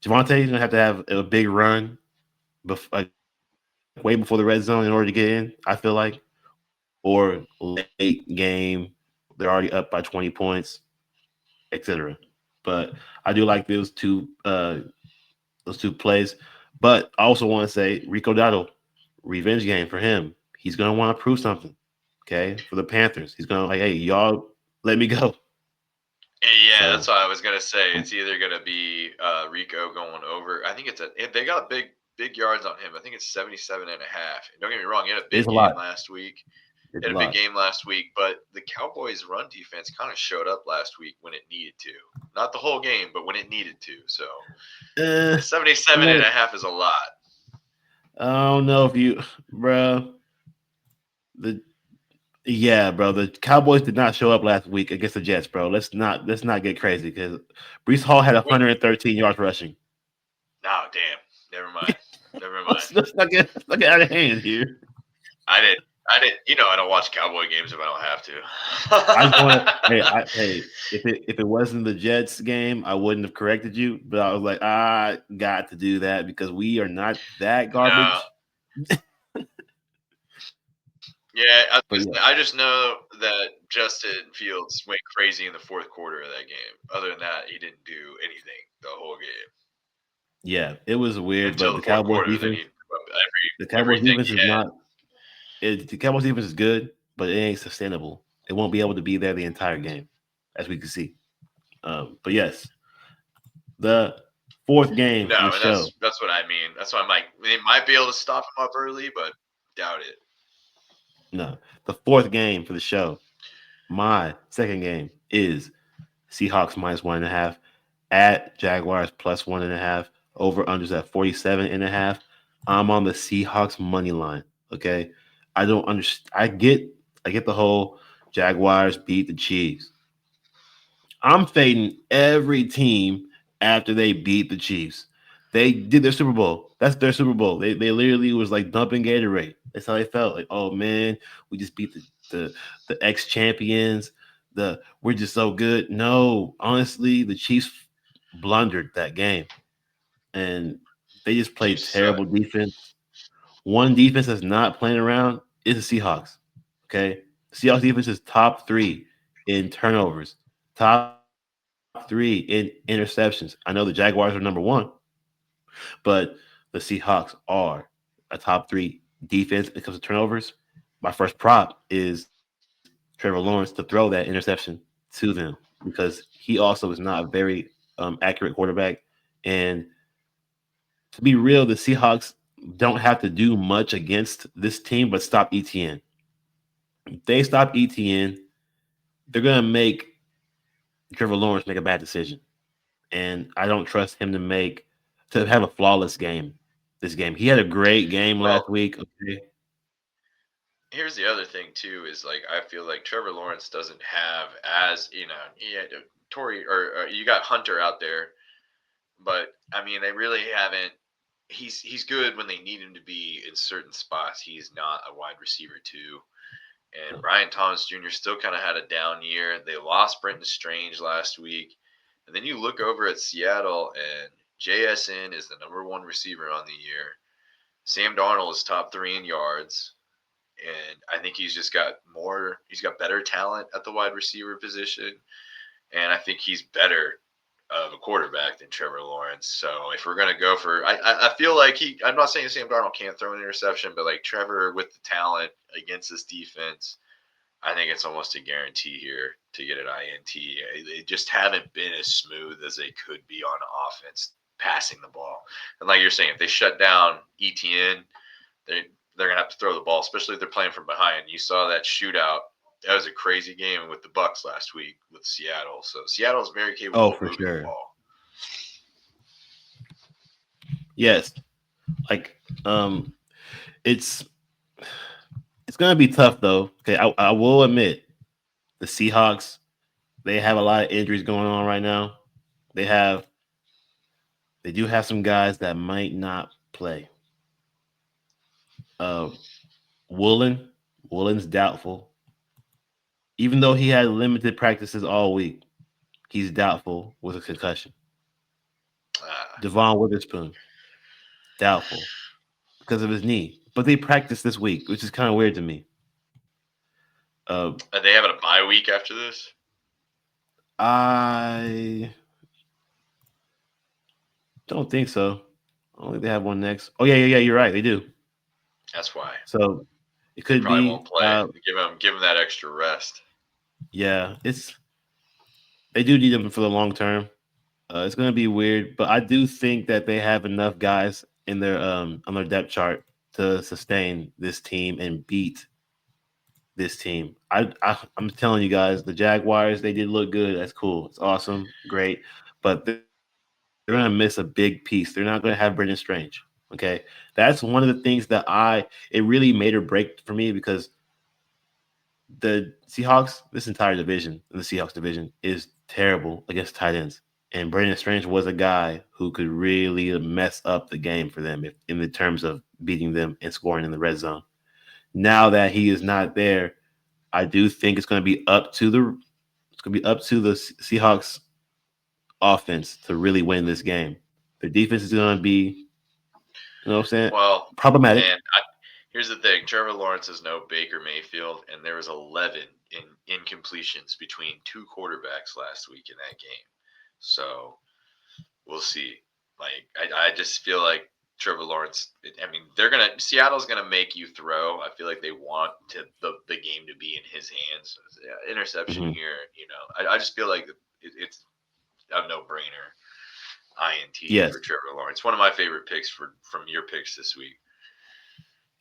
Javante is gonna have to have a big run, like way before the red zone in order to get in. I feel like, or late game, they're already up by 20 points, etc. But I do like those two plays. But I also want to say Rico Dotto, revenge game for him. He's gonna want to prove something. Okay, for the Panthers, he's gonna like, hey, y'all, let me go. Yeah, that's So what I was gonna say. um, It's either gonna be Rico going over. I think they got big yards on him. I think it's 77 and a half. And don't get me wrong, he had a it's big a game lot. last week. It's He a had a big lot. game last week, but the Cowboys' run defense kind of showed up last week when it needed to. Not the whole game, but when it needed to. So Uh, I'm 77 and gonna. a half is a lot. I don't know if you, bro. The Yeah, bro. The Cowboys did not show up last week against the Jets, bro. Let's not get crazy because Brees Hall had What? 113 yards rushing. No, damn. Never mind. Never mind. Let's not get out of hand here. I didn't. I didn't. I don't watch Cowboy games if I don't have I just want to. Hey, to. if it wasn't the Jets game, I wouldn't have corrected you. But I was like, I got to do that because we are not that No. garbage. Yeah, But yeah, I just know that Justin Fields went crazy in the fourth quarter of that game. Other than that, he didn't do anything the whole game yeah, it was weird. until But the fourth quarter. Then he put up The Cowboys everything defense he is had. not. The Cowboys defense is good, but it ain't sustainable. It won't be able to be there the entire game, as we can see. But yes, the fourth game for the No, and show. that's what I mean. That's why I'm like, they might be able to stop him up early, but doubt it. No, the fourth game for the show. My second game is Seahawks minus 1.5 at Jaguars plus 1.5. Over unders at 47.5. I'm on the Seahawks money line. Okay, I don't understand. I get I get the whole Jaguars beat the Chiefs. I'm fading every team after they beat the Chiefs. They did their Super Bowl. That's their Super Bowl. They literally was like dumping Gatorade. That's how they felt. Like, oh man, we just beat the ex champions. We're just so good. No, honestly, the Chiefs blundered that game, and they just played Chiefs suck. terrible defense. One defense that's not playing around is the Seahawks. Okay, the Seahawks defense is top three in turnovers, top three in interceptions. I know the Jaguars are number one, but the Seahawks are a top three defense when it comes to turnovers. My first prop is Trevor Lawrence to throw that interception to them because he also is not a very accurate quarterback. And to be real, the Seahawks don't have to do much against this team but stop ETN. If they stop ETN, they're going to make Trevor Lawrence make a bad decision. And I don't trust him to have a flawless game this game. He had a great game last Well, week. Okay. here's the other thing too is like I feel like Trevor Lawrence doesn't have as he had Tory or you got Hunter out there, but I mean they really haven't. He's good when they need him to be in certain spots. He's not a wide receiver too. And Brian Thomas Jr. still kind of had a down year. They lost Brenton Strange last week. And then you look over at Seattle, and JSN is the number one receiver on the year. Sam Darnold is top three in yards. And I think he's got better talent at the wide receiver position. And I think he's better of a quarterback than Trevor Lawrence. So if we're gonna go for, I feel like I'm not saying Sam Darnold can't throw an interception, but like Trevor with the talent against this defense, I think it's almost a guarantee here to get an INT. They just haven't been as smooth as they could be on offense passing the ball. And like you're saying, if they shut down ETN, they're gonna have to throw the ball, especially if they're playing from behind. You saw that shootout. That was a crazy game with the Bucks last week with Seattle. So Seattle's very capable Oh, of for moving the sure. ball. Yes. Like, it's it's gonna be tough though. Okay, I will admit the Seahawks, they have a lot of injuries going on right now. They have they do have some guys that might not play. Uh, Woolen, Woolen's doubtful. Even though he had limited practices all week, he's doubtful with a concussion. Uh, Devon Witherspoon, doubtful because of his knee. But they practiced this week, which is kind of weird to me. are they having a bye week after this? I don't think so. I don't think they have one next. Oh yeah. You're right. They do. That's why So it he could probably be. won't play. Give him that extra rest. Yeah, it's they do need them for the long term. It's going to be weird, but I do think that they have enough guys in their on their depth chart to sustain this team and beat this team. I'm telling you guys, the Jaguars they did look good. That's cool. It's awesome, great, but they're going to miss a big piece. They're not going to have Brendan Strange. Okay, that's one of the things that it really made or break for me because the Seahawks, this entire division, the Seahawks division, is terrible against tight ends. And Brandon Strange was a guy who could really mess up the game for them in the terms of beating them and scoring in the red zone. Now that he is not there, I do think it's going to be up to the Seahawks offense to really win this game. The defense is going to be, you know what I'm saying, Well, problematic. and here's the thing: Trevor Lawrence is no Baker Mayfield, and there was 11 in incompletions between two quarterbacks last week in that game. So we'll see. Like I just feel like Trevor Lawrence. I mean, Seattle's gonna make you throw. I feel like they want the game to be in his hands. So, yeah, interception Mhm. here. I just feel like it's a no brainer. INT Yes. for Trevor Lawrence. One of my favorite picks from your picks this week.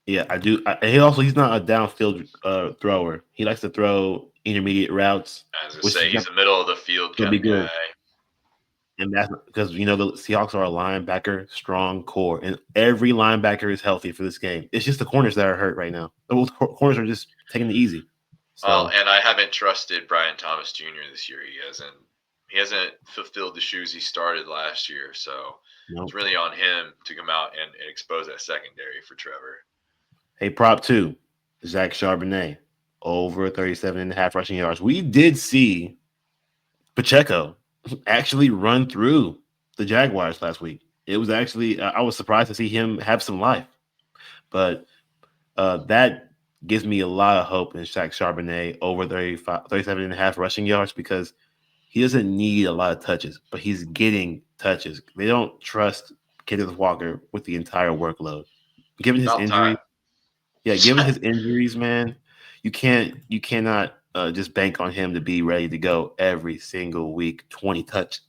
Yeah, I do. He's not a downfield thrower. He likes to throw intermediate routes, As I which say, is not he's a middle of the field going to kind be of good. guy. And that's because the Seahawks are a linebacker strong core, and every linebacker is healthy for this game. It's just the corners that are hurt right now. Those corners are just taking it easy. Well, So and I haven't trusted Brian Thomas Jr. this year. He hasn't fulfilled the shoes he started last year. So it's nope. really on him to come out and expose that secondary for Trevor. Hey, prop two, Zach Charbonnet, over 37.5 rushing yards. We did see Pacheco actually run through the Jaguars last week. It was actually, I was surprised to see him have some life. But that gives me a lot of hope in Zach Charbonnet over 37.5 rushing yards because he doesn't need a lot of touches, but he's getting touches. They don't trust Kenneth Walker with the entire workload. Given his About injury, time. yeah, given his injuries, man, you cannot just bank on him to be ready to go every single week, 20 touch.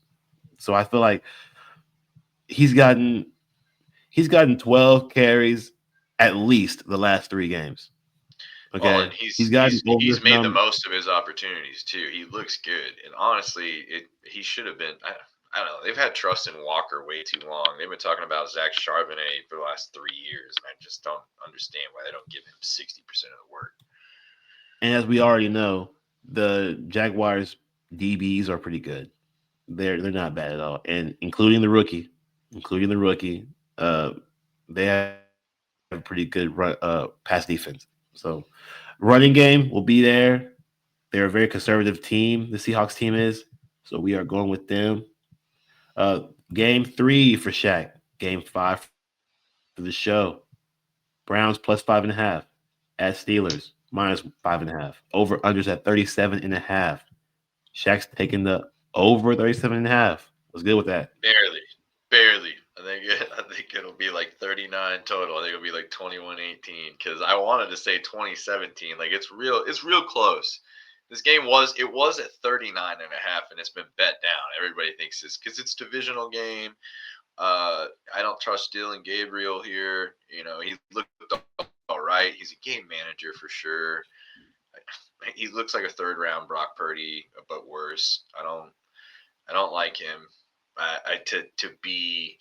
So I feel like he's gotten he's gotten 12 carries at least the last 3 games. Well, and Okay, he's he's gotten he's over he's this made the number, most of his opportunities too. He looks good, and honestly, he should have been. I don't know. They've had trust in Walker way too long. They've been talking about Zach Charbonnet for the last 3 years, and I just don't understand why they don't give him 60% of the work. and as we already know, the Jaguars DBs are pretty good. They're not bad at all, and including the rookie, uh, they have pretty good pass defense. So running game will be there. They're a very conservative team. The Seahawks team is, so we are going with them. Game 3 for Shaq. Game 5 for the show. Browns +5.5 at Steelers -5.5. Over unders at 37.5. Shaq's taking the over 37.5. What's good with that? Barely, barely. I think it'll be like 39 total. I think it'll be like 21-18 because I wanted to say 2017. Like it's real close. This game was at 39 and a half, and it's been bet down. Everybody thinks this because it's divisional game. I don't trust Dylan Gabriel here. He looked all right. He's a game manager for sure. He looks like a third round Brock Purdy, but worse. I don't like him. To be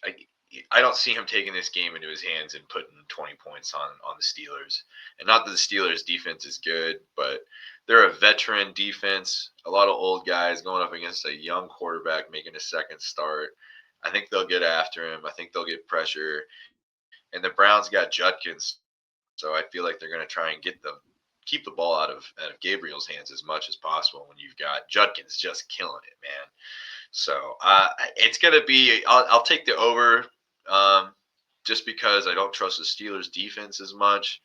I don't see him taking this game into his hands and putting 20 points on the Steelers. And not that the Steelers defense is good, but they're a veteran defense. A lot of old guys going up against a young quarterback making a second start. I think they'll get after him. I think they'll get pressure. And the Browns got Judkins, so I feel like they're going to try and keep the ball out of Gabriel's hands as much as possible when you've got Judkins just killing it, man. So it's gonna be. I'll take the over, um, just because I don't trust the Steelers' defense as much.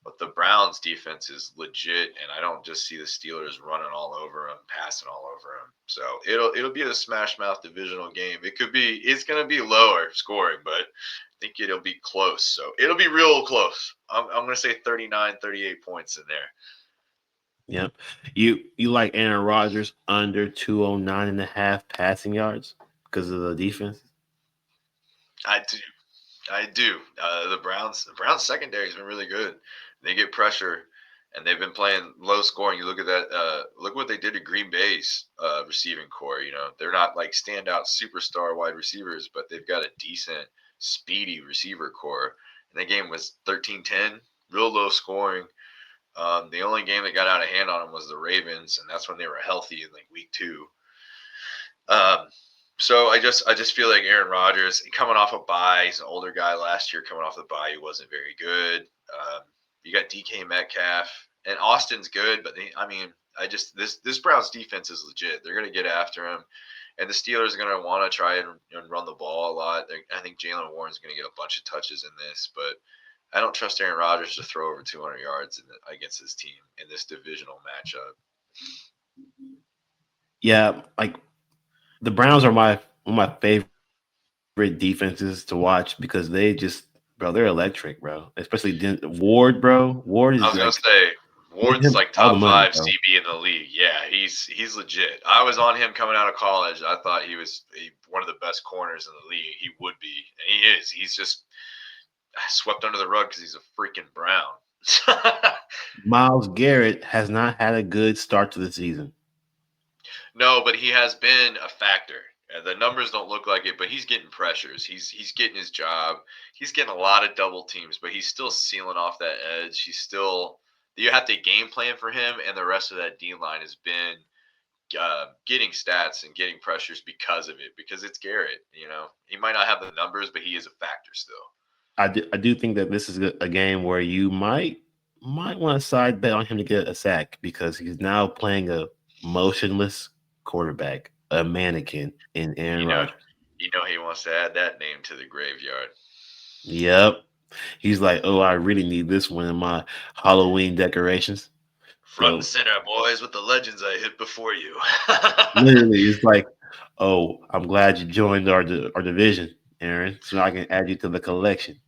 But the Browns' defense is legit, and I don't just see the Steelers running all over them, passing all over them. So it'll be a smash mouth divisional game. It's gonna be lower scoring, but I think it'll be close. So it'll be real close. I'm gonna say 39, 38 points in there. Yep. You like Aaron Rodgers under 209.5 passing yards because of the defense? I do. I do. The Browns secondary has been really good. They get pressure, and they've been playing low scoring. You look at that. Look what they did to Green Bay's receiving core. They're not like standout superstar wide receivers, but they've got a decent, speedy receiver core. And that game was 13-10, real low scoring. The only game that got out of hand on them was the Ravens, and that's when they were healthy in like week 2. Um, so I just feel like Aaron Rodgers coming off a bye. He's an older guy last year coming off the bye. He wasn't very good. You got DK Metcalf and Austin's good, but I mean, this Browns defense is legit. They're gonna get after him, and the Steelers are gonna want to try and run the ball a lot. I think Jalen Warren's gonna get a bunch of touches in this, but I don't trust Aaron Rodgers to throw over 200 yards against his team in this divisional matchup. Yeah, like the Browns are my one of my favorite defenses to watch because they're electric, bro. Especially Ward, bro. Ward is like I was gonna give say him all the Ward's like money, bro. top five CB in the league. Yeah, he's legit. I was on him coming out of college. I thought he was one of the best corners in the league. He would be, and he is. He's just swept under the rug because he's a freaking Brown. Miles Garrett has not had a good start to the season. No, but he has been a factor. The numbers don't look like it, but he's getting pressures. He's getting his job. He's getting a lot of double teams, but he's still sealing off that edge. He's still you have to game plan for him, and the rest of that D line has been getting stats and getting pressures because of it. Because it's Garrett, he might not have the numbers, but he is a factor still. I do think that this is a game where you might want to side bet on him to get a sack because he's now playing a motionless quarterback, a mannequin in Aaron You know, Rodgers. he wants to add that name to the graveyard. Yep. He's like, oh, I really need this one in my Halloween decorations. Front and So center, boys, with the legends I hit before you. literally, it's like, oh, I'm glad you joined our division, Aaron, so now I can add you to the collection.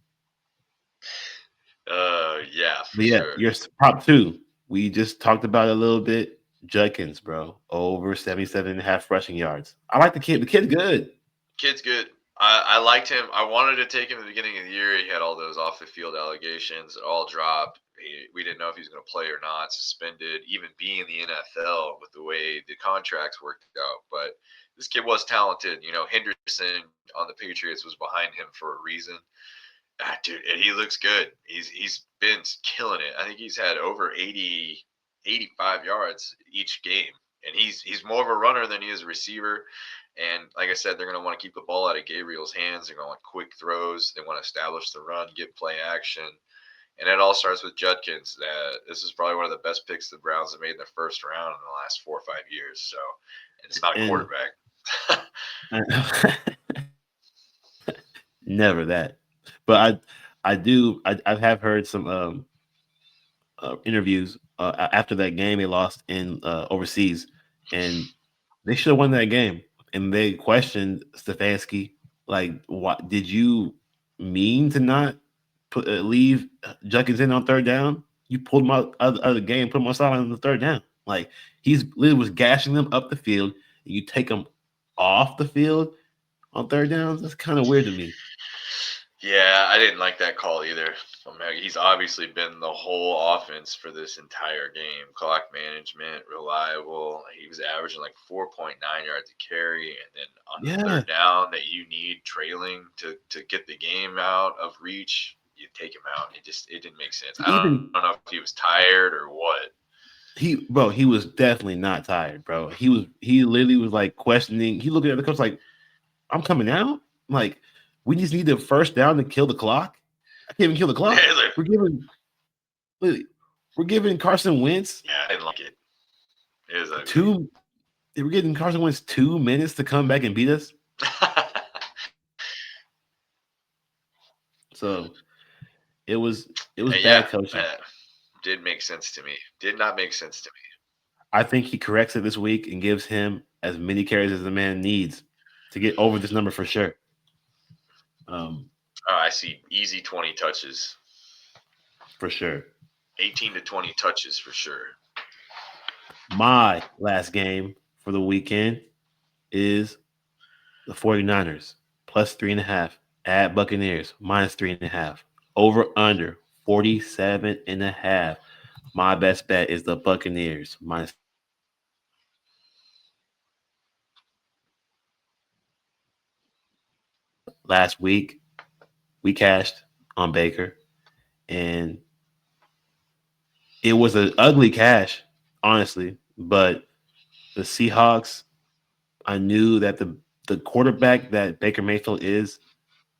Yeah, for But yeah, sure. your prop two. We just talked about it a little bit. Judkins, bro, over 77 and a half rushing yards. I like the kid. The kid's good. Kid's good. I liked him. I wanted to take him at the beginning of the year. He had all those off the field allegations. It all dropped. We didn't know if he was going to play or not. Suspended. Even being in the NFL with the way the contracts worked out. But this kid was talented. Henderson on the Patriots was behind him for a reason. Dude, and he looks good. He's been killing it. I think he's had over 80, 85 yards each game, and he's more of a runner than he is a receiver. And like I said, they're going to want to keep the ball out of Gabriel's hands. They're going to want quick throws. They want to establish the run, get play action, and it all starts with Judkins. This is probably one of the best picks the Browns have made in the first round in the last 4 or 5 years. So, and it's not a And quarterback. never that. But I have heard some interviews after that game they lost in overseas, and they should have won that game. And they questioned Stefanski, like, "What did you mean to not leave Junkins in on third down? You pulled him out of the game, put him on sideline on the third down. Like he's literally was gashing them up the field. And you take them off the field on third downs. That's kind of weird to me. Yeah, I didn't like that call either. He's obviously been the whole offense for this entire game. Clock management, reliable. He was averaging like 4.9 yards a carry, and then on the Yeah, third down that you need trailing to get the game out of reach, you take him out. It didn't make sense. I don't know even if he was tired or what. he was definitely not tired, bro. He literally was like questioning. He looking at the coach like, "I'm coming out. Like, we just need the first down to kill the clock. I can't even kill the Yeah, clock. he's like, We're giving we're giving Carson Wentz yeah, I didn't like it. It was ugly. two. We're getting Carson Wentz 2 minutes to come back and beat us. So it was And yeah, bad coaching. did make sense to me. Did not make sense to me. I think he corrects it this week and gives him as many carries as the man needs to get over this number for sure. Um, I see easy 20 touches, for sure. 18 to 20 touches for sure. My last game for the weekend is the 49ers plus 3.5 at Buccaneers minus 3.5. Over under 47.5. My best bet is the Buccaneers minus 3.5. Last week we cashed on Baker, and it was an ugly cash, honestly. But the Seahawks, I knew that the quarterback that Baker Mayfield is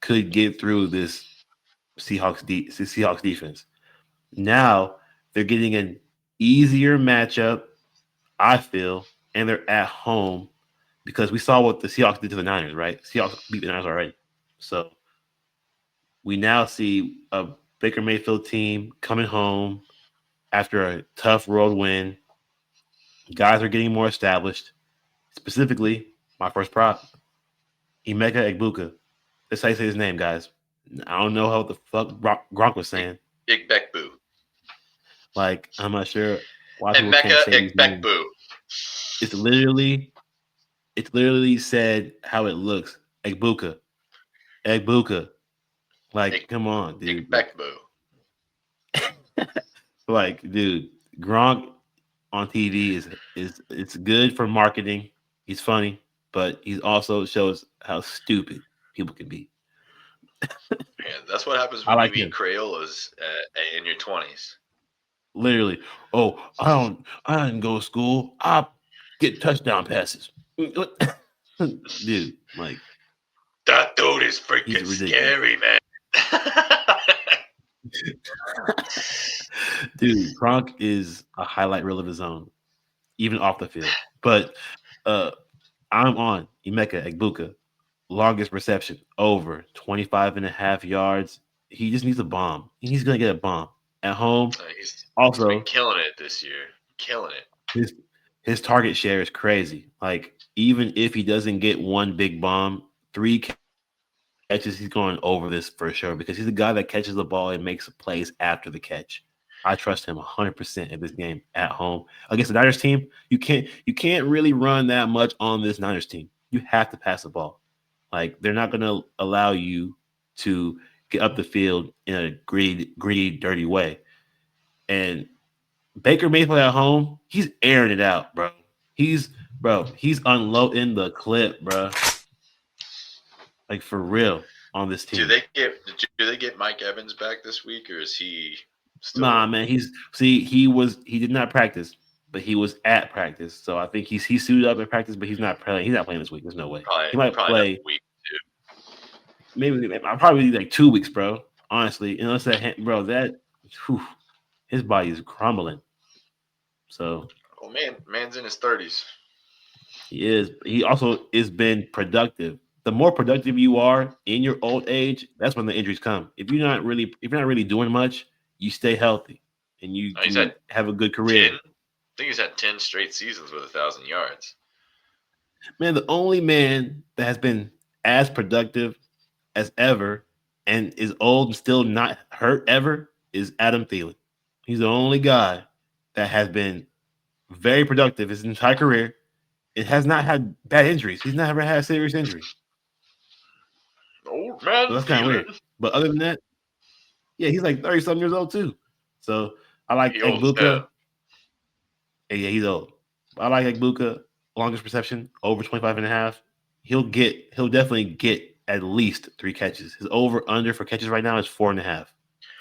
could get through this Seahawks defense. Now they're getting an easier matchup, I feel, and they're at home because we saw what the Seahawks did to the Niners, right? Seahawks beat the Niners already. So we now see a Baker Mayfield team coming home after a tough road win. Guys are getting more established. Specifically, my first prop, Emeka Egbuka. That's how you say his name, guys. I don't know how the fuck Gronk was saying. Igbekbu. Like, I'm not sure why And people can't Mecca say these names. Igbekbu. It's literally, it's literally said how it looks. Egbuka. Egbuka. Like, come on, dude. Igbekbu. Like, dude, Gronk on TV is it's good for marketing. He's funny, but he also shows how stupid people can be. Yeah, that's what happens I when you like eat him. Crayolas in your 20s. Literally. Oh, I didn't go to school. I get touchdown passes. Dude, like That dude is he's freaking ridiculous. scary, man. Dude, Gronk is a highlight reel of his own, even off the field. But uh I'm on Emeka Egbuka. Longest reception over 25 and a half yards. He just needs a bomb. He's gonna get a bomb. At home, He's been also killing it this year, killing it. his his target share is crazy. Like even if he doesn't get one big bomb, three catches, he's going over this for sure because he's the guy that catches the ball and makes plays after the catch. I trust him 100% in this game at home against the Niners team. You can't really run that much on this Niners team. You have to pass the ball. Like they're not going to allow you to get up the field in a greedy, dirty way. And Baker Mayfield at home, he's airing it out, bro. He's unloading the clip, bro. Like for real on this team. Do they get Mike Evans back this week, or is he Nah, still man. He did not practice, but he was at practice. So I think he suited up at practice, but he's not playing. He's not playing this week. There's no way. He might probably another play week too? maybe I'll probably need like 2 weeks, bro. Honestly, unless bro, whew, his body is crumbling. So Oh man, man's in his 30s. he is. He also is been productive. The more productive you are in your old age, that's when the injuries come. If you're not really doing much, you stay healthy and you He's can had have a good 10. career. I think he's had 10 straight seasons with 1,000 yards. Man, the only man that has been as productive as ever and is old and still not hurt ever is Adam Thielen. He's the only guy that has been very productive his entire career. It has not had bad injuries. He's never had a serious injury. Old So man that's kind of weird. Thielen. But other than that, yeah, he's like 30 something years old too. So I like He old as hell. Egbuka. Yeah, he's old. I like Egbuka. Longest reception, over 25 and a half. He'll definitely get at least 3 catches. His over under for catches right now is 4.5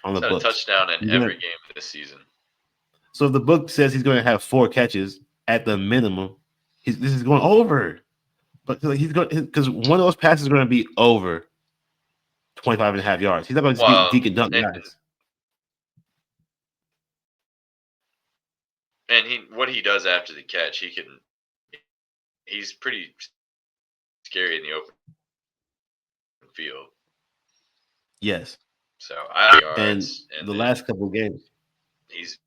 on He's the had a books. touchdown in He's gonna every game this season. so if the book says he's gonna have 4 catches at the minimum, this is going over. But he's going because one of those passes is gonna be over 25 and a half yards. He's not gonna just be Well, deacon dunk and guys. and what he does after the catch, he's pretty scary in the open field. Yes. So I And yards, and the then last couple of games. he's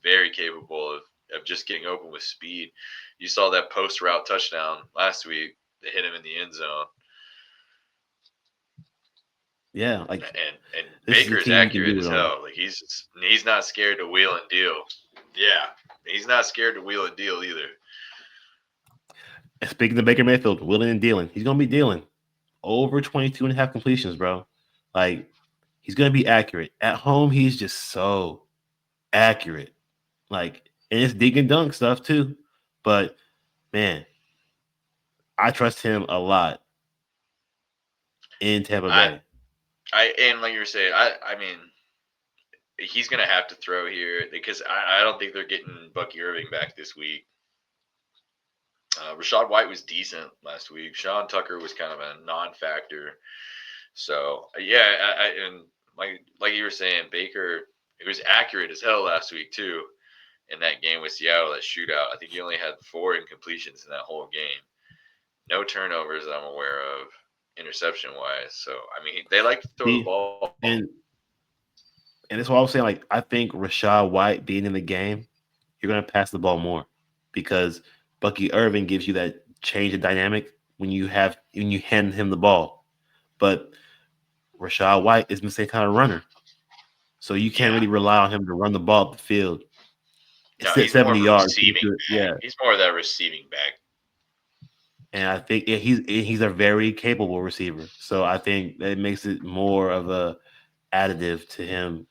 very capable of just getting open with speed. You saw that post route touchdown last week that hit him in the end zone. Yeah, like And this is a Baker's team you can accurate do it as on. hell. Like he's not scared to wheel and deal. Yeah, he's not scared to wheel and deal either. And speaking of Baker Mayfield, willing and dealing, he's gonna be dealing over 22 and a half completions, bro. Like he's gonna be accurate. At home, he's just so accurate. Like, and it's dig and dunk stuff too. But man, I trust him a lot in Tampa I Bay. I and like you were saying, I mean he's gonna have to throw here because I don't think they're getting Bucky Irving back this week. Rashad White was decent last week. Sean Tucker was kind of a non-factor. So yeah, and like you were saying, Baker it was accurate as hell last week too in that game with Seattle, that shootout. I think he only had 4 incompletions in that whole game. No turnovers that I'm aware of, interception wise. So I mean, they like to throw the See, ball. and and that's why I was saying. Like, I think Rashad White being in the game, you're gonna pass the ball more because Bucky Irving gives you that change of dynamic when you hand him the ball. But Rashad White is the same kind of runner. So you can't Yeah, really rely on him to run the ball up the field. no, It's at he's more 70 of a yards. receiving back. Yeah. He's more of that receiving back. And I think he's a very capable receiver. So I think that makes it more of a additive to him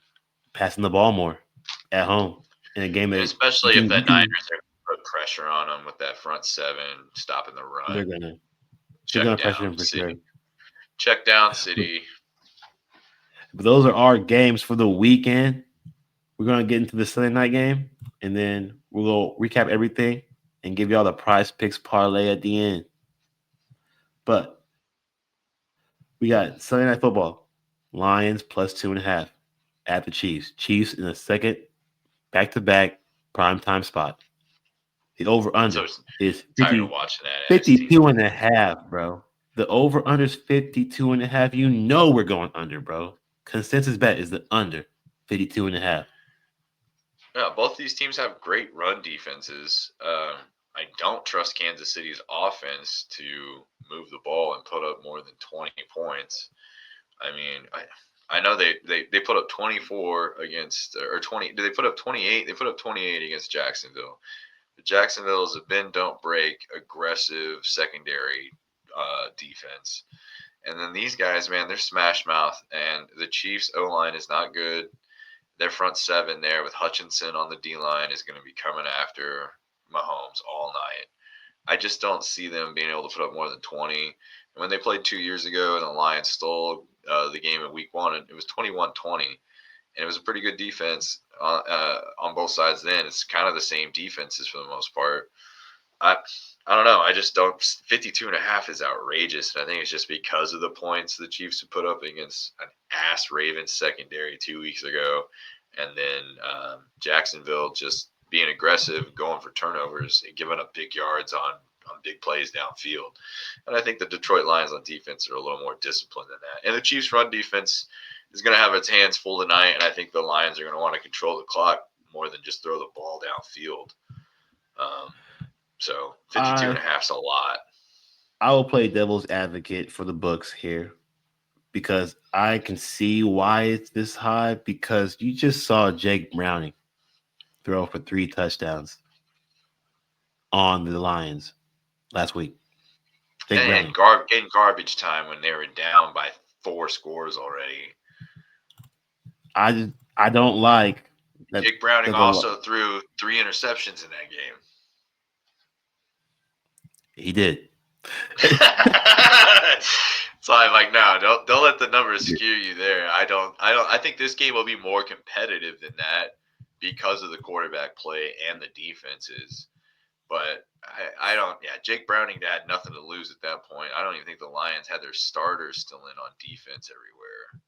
passing the ball more at home in a game And that especially if you the can Niners are put pressure on him with that front seven, stopping the run, they're gonna they're check gonna pressure down him for sure. city, check down But, city. but those are our games for the weekend. We're gonna get into the Sunday night game, and then we'll go recap everything and give y'all the prize picks parlay at the end. But we got Sunday night football. Lions plus 2.5 at the Chiefs. Chiefs in the second back to back primetime spot. The over I'm so under is tired of 50, watching that ass team. 52 and a half, bro. The over under is 52 and a half. You know we're going under, bro. Consensus bet is the under 52 and a half. Yeah, both these teams have great run defenses. I don't trust Kansas City's offense to move the ball and put up more than 20 points. I mean, I know they put up 24 against or 20. Did they put up 28? They put up 28 against Jacksonville. But Jacksonville is a bend don't break, aggressive secondary defense. And then these guys, man, they're smash mouth. And the Chiefs O line is not good. Their front seven there with Hutchinson on the D line is going to be coming after Mahomes all night. I just don't see them being able to put up more than 20. And when they played 2 years ago and the Lions stole the game in week one, it was 21-20. And it was a pretty good defense on both sides then. It's kind of the same defenses for the most part. I I don't know. I just don't. 52 and a half is outrageous. And I think it's just because of the points the Chiefs have put up against an ass Ravens secondary 2 weeks ago. And then Jacksonville just being aggressive, going for turnovers, and giving up big yards on big plays downfield. And I think the Detroit Lions on defense are a little more disciplined than that. And the Chiefs' run defense is going to have its hands full tonight. And I think the Lions are going to want to control the clock more than just throw the ball downfield. Um, so 52 and I a half is a lot. I will play devil's advocate for the books here because I can see why it's this high because you just saw Jake Browning throw for 3 touchdowns on the Lions last week. Jake And Browning. in garbage time when they were down by 4 scores already. I don't like that. Jake Browning That also threw 3 interceptions in that game. he did. So I'm like, no, don't let the numbers skew you there. I think this game will be more competitive than that because of the quarterback play and the defenses. But I don't. Yeah, Jake Browning had nothing to lose at that point. I don't even think the Lions had their starters still in on defense everywhere.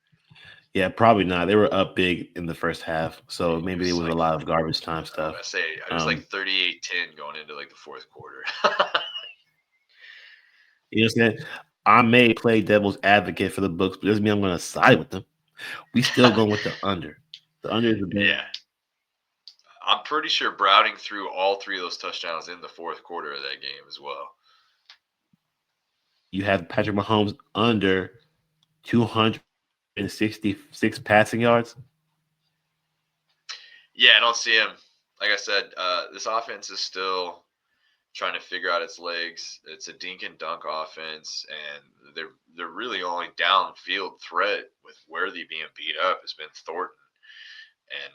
Yeah, probably not. They were up big in the first half, so It maybe it was was a like lot of garbage time I want stuff. to say it was like Um, 38-10 going into like the fourth quarter. you know what I'm saying? I may play devil's advocate for the books, but doesn't mean I'm going to side with them. We still going with the under. The under is the best. Yeah, I'm pretty sure Browning threw all 3 of those touchdowns in the fourth quarter of that game as well. You have Patrick Mahomes under 266 passing yards. Yeah, I don't see him. Like I said, this offense is still trying to figure out its legs. It's a dink and dunk offense, and they're really only downfield threat with Worthy being beat up has been Thornton, and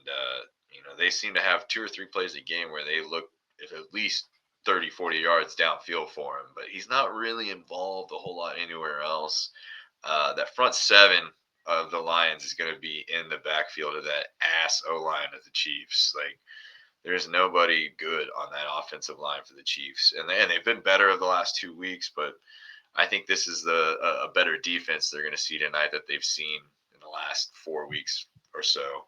they seem to have 2 or 3 plays a game where they look at least 30, 40 yards downfield for him, but he's not really involved a whole lot anywhere else. That front seven of the Lions is going to be in the backfield of that ass O line of the Chiefs. Like there's nobody good on that offensive line for the Chiefs, and they've been better over the last 2 weeks. But I think this is a better defense they're going to see tonight that they've seen in the last 4 weeks or so.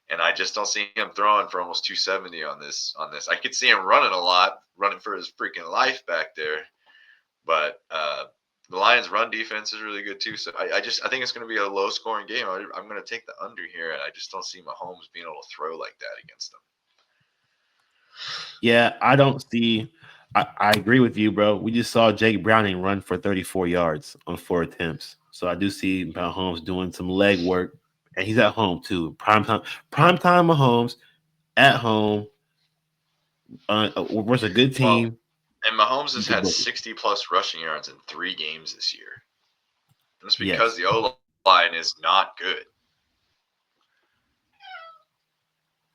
And I just don't see him throwing for almost 270 on this. I could see him running a lot, running for his freaking life back there. But the Lions' run defense is really good too. So I think it's going to be a low scoring game. I'm going to take the under here, and I just don't see Mahomes being able to throw like that against them. Yeah, I don't see. I agree with you, bro. We just saw Jake Browning run for 34 yards on 4 attempts. So I do see Mahomes doing some leg work, and he's at home too. Prime time Mahomes at home versus a good Well, team. and Mahomes You has could had book it. 60 plus rushing yards in 3 games this year. That's because Yes, the O line is not good.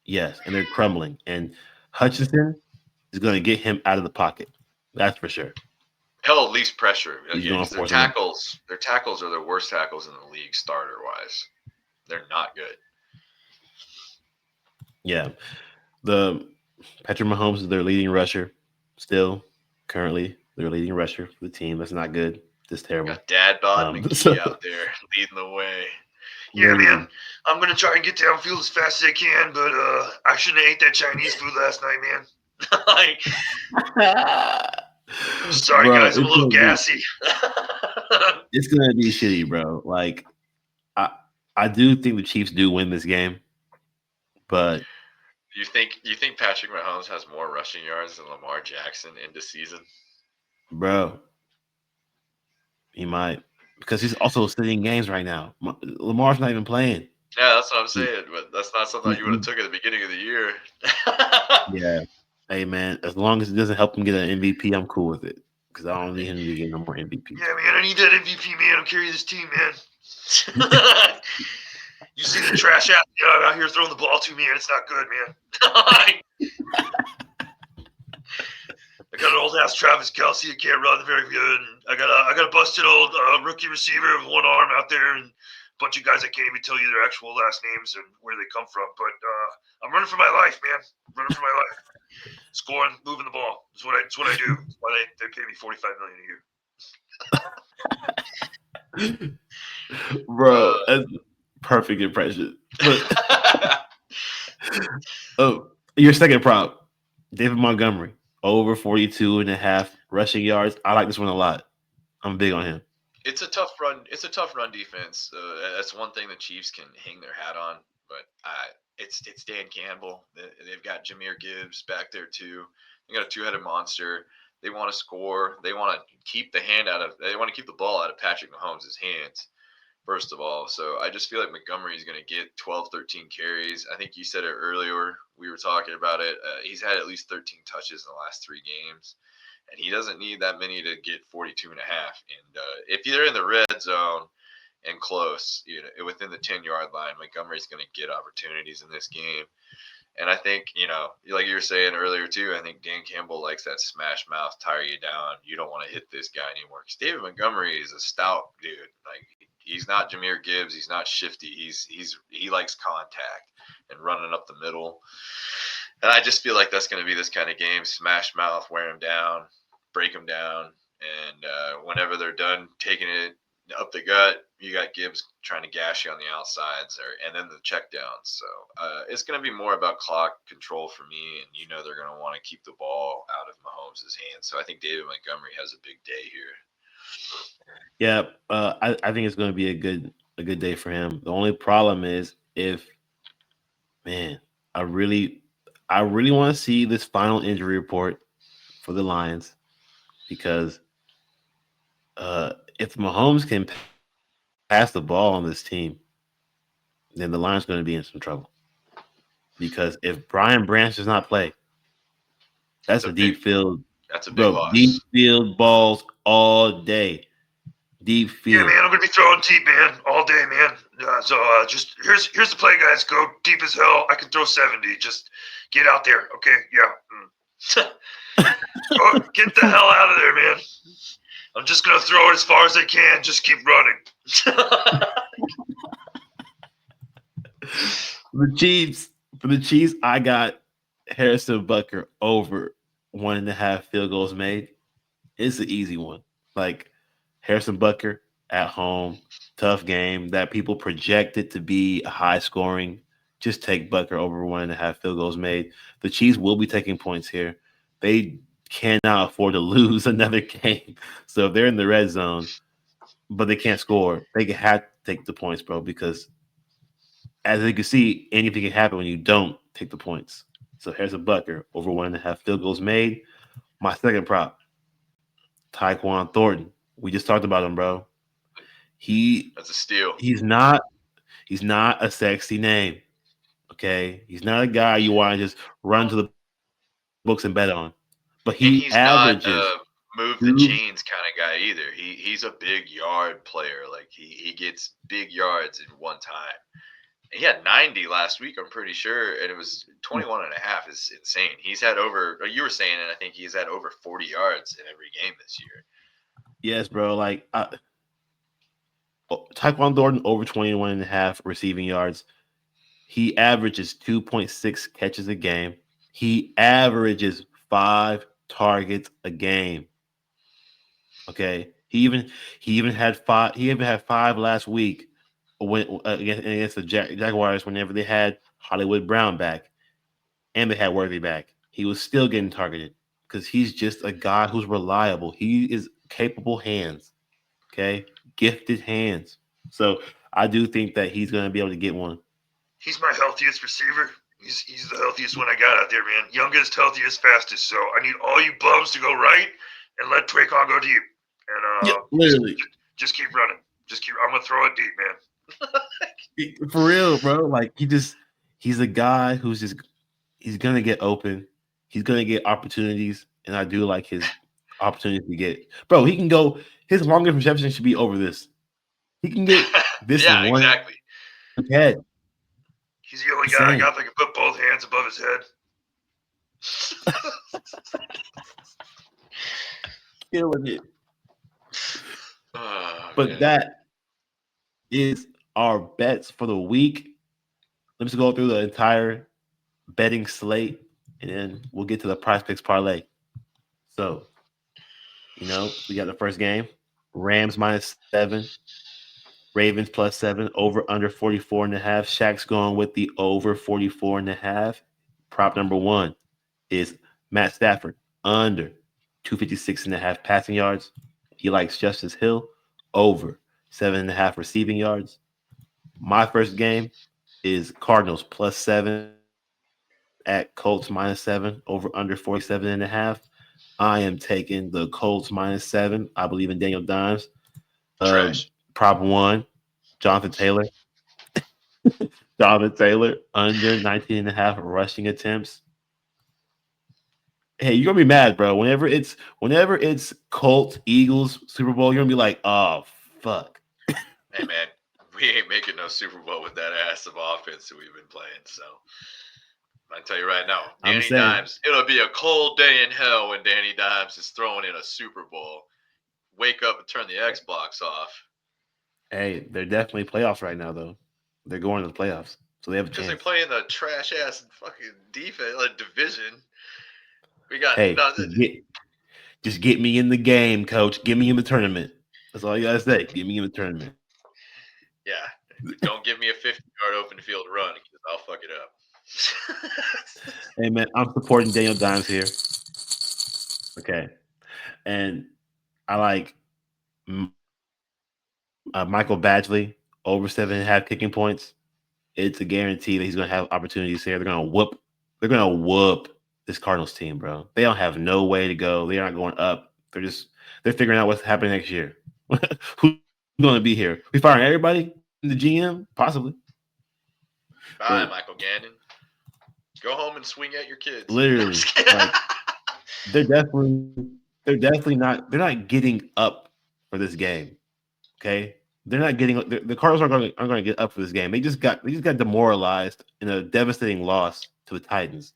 yes, and they're crumbling. And Hutchinson is going to get him out of the pocket. That's for sure. He'll at least pressure. He's Yeah, going because to force him. their tackles are the worst tackles in the league starter wise. They're not good. Yeah, the Patrick Mahomes is their leading rusher still currently their leading rusher for the team. That's not good. Just terrible. Got Dad Bod So McGee out there leading the way. Yeah, man. literally, I'm gonna try and get downfield as fast as I can, but I shouldn't have ate that Chinese food last night, man. Like, sorry bro, guys, I'm a little gassy. it's gonna be shitty, bro. Like I I do think the Chiefs do win this game, but you think Patrick Mahomes has more rushing yards than Lamar Jackson into season? bro, he might because he's also sitting in games right now. Lamar's not even playing. Yeah, that's what I'm He- saying, but that's not something you would have he- took at the beginning of the year. yeah. Hey man, as long as it doesn't help him get an MVP, I'm cool with it because I don't need him to get no more MVPs. Yeah, man, I need that MVP, man. I'm carrying this team, man. You see the trash out here throwing the ball to me, and it's not good, man. I got an old ass Travis Kelsey who can't run very good. And I got a busted old rookie receiver with one arm out there, and a bunch of guys I can't even tell you their actual last names and where they come from. But I'm running for my life, man. I'm running for my life. Scoring, moving the ball. That's what I do. That's why they pay me $45 million a year. Bro, that's perfect impression. But oh, your second prop, David Montgomery, over 42 and a half rushing yards. I like this one a lot. I'm big on him. It's a tough run. It's a tough run defense. That's one thing the Chiefs can hang their hat on. But it's Dan Campbell. They've got Jameer Gibbs back there too. They got a two-headed monster. They want to score. They want to keep the hand out of. They want to keep the ball out of Patrick Mahomes' hands. First of all, so I just feel like Montgomery is going to get 12, 13 carries. I think you said it earlier. We were talking about it. He's had at least 13 touches in the last 3 games, and he doesn't need that many to get 42 and a half. And if you're in the red zone and close, within the 10-yard line, Montgomery's going to get opportunities in this game. And I think, like you were saying earlier too, I think Dan Campbell likes that smash mouth, tire you down. You don't want to hit this guy anymore. Because David Montgomery is a stout dude. Like, he's not Jameer Gibbs. He's not shifty. He likes contact and running up the middle. And I just feel like that's going to be this kind of game. Smash mouth, wear him down, break him down. And whenever they're done taking it up the gut, you got Gibbs trying to gash you on the outsides, and then the checkdowns. So it's going to be more about clock control for me, and they're going to want to keep the ball out of Mahomes' hands. So I think David Montgomery has a big day here. Yeah, I think it's going to be a good day for him. The only problem is if man, I really want to see this final injury report for the Lions because if Mahomes can pass the ball on this team, then the Lions going to be in some trouble. Because if Brian Branch does not play, that's That's a a deep big field, that's a big bro. Deep loss. field balls all day. Deep Yeah, field. man, I'm gonna be throwing deep, man, all day, man. So just here's the play, guys. Go deep as hell. I can throw 70. Just get out there, okay? Yeah. Get the hell out of there, man. I'm just gonna throw it as far as I can. Just keep running. For the Chiefs, I got Harrison Butker over 1.5 field goals made. It's an easy one. Like Harrison Butker at home, tough game that people projected to be high scoring. Just take Butker over 1.5 field goals made. The Chiefs will be taking points here. They cannot afford to lose another game. So if they're in the red zone, but they can't score, they have to take the points, bro, because as you can see, anything can happen when you don't take the points. So here's a Butker over 1.5 field goals made. My second prop, Tyquan Thornton. We just talked about him, bro. He That's a steal. he's not a sexy name. Okay, he's not a guy you want to just run to the books and bet on. But he And averages he's not a move the two. chains kind of guy either. He's a big yard player. Like he gets big yards in one time. He had 90 last week, I'm pretty sure, and it was 21 and a half is insane. He's had over, you were saying, and I think he's had over 40 yards in every game this year. Yes, bro. Like Tyquan Thornton over 21 and a half receiving yards. He averages 2.6 catches a game. He averages 5 targets a game. Okay. He even had five. He even had five last week when against the Jaguars whenever they had Hollywood Brown back and they had Worthy back. He was still getting targeted because he's just a guy who's reliable. He is capable hands. Okay, gifted hands. So I do think that he's going to be able to get one. He's my healthiest receiver. He's the healthiest one I got out there, man. Youngest, healthiest, fastest. So I need all you bums to go right and let Twacon go deep. And Yeah, just, literally. just keep running. Just keep. I'm gonna throw it deep, man. For real, bro. Like he's a guy who's just he's gonna get open. He's gonna get opportunities, and I do like his opportunities to get. Bro, he can go. His longest reception should be over this. He can get this in Yeah, one exactly. head. He's the only guy I Insane. got that can put both hands above his head. Killing it. Oh, But man. that is our bets for the week. Let's go through the entire betting slate, and then we'll get to the Prize Picks parlay. So, we got the first game: Rams -7, Ravens +7, over under 44.5. Shaq's going with the over 44.5. Prop number one is Matt Stafford under 256.5 passing yards. He likes Justice Hill over 7.5 receiving yards. My first game is Cardinals +7 at Colts -7, over under 47.5. I am taking the Colts -7. I believe in Daniel Dimes. Trash. Prop one, Jonathan Taylor. Jonathan Taylor under 19.5 rushing attempts. Hey, you're gonna be mad, bro. Whenever it's Colts Eagles Super Bowl, you're gonna be like, oh fuck. Hey, man, we ain't making no Super Bowl with that ass of offense that we've been playing. So I tell you right now, I'm Danny saying, Dimes, it'll be a cold day in hell when Danny Dimes is throwing in a Super Bowl. Wake up and turn the Xbox off hey, they're definitely playoffs right now, though. They're going to the playoffs, so they have a because they chance. play in the trash ass fucking defense division. We got Hey, nothing. just get me in the game, coach. Get me in the tournament. That's all you gotta say. Get me in the tournament. Yeah, don't give me a 50-yard open field run because I'll fuck it up. Hey man, I'm supporting Daniel Dimes here. Okay, and I like Michael Badgley over 7.5 kicking points. It's a guarantee that he's going to have opportunities here. They're going to whoop this Cardinals team, bro. They don't have no way to go. They're not going up. They're figuring out what's happening next year. Who's going to be here? We firing everybody in the GM, possibly. Bye, But Michael Gannon. Go home and swing at your kids. literally, like they're definitely they're not getting up for this game. Okay, they're not getting the Cardinals aren't going to get up for this game. They just got demoralized in a devastating loss to the Titans.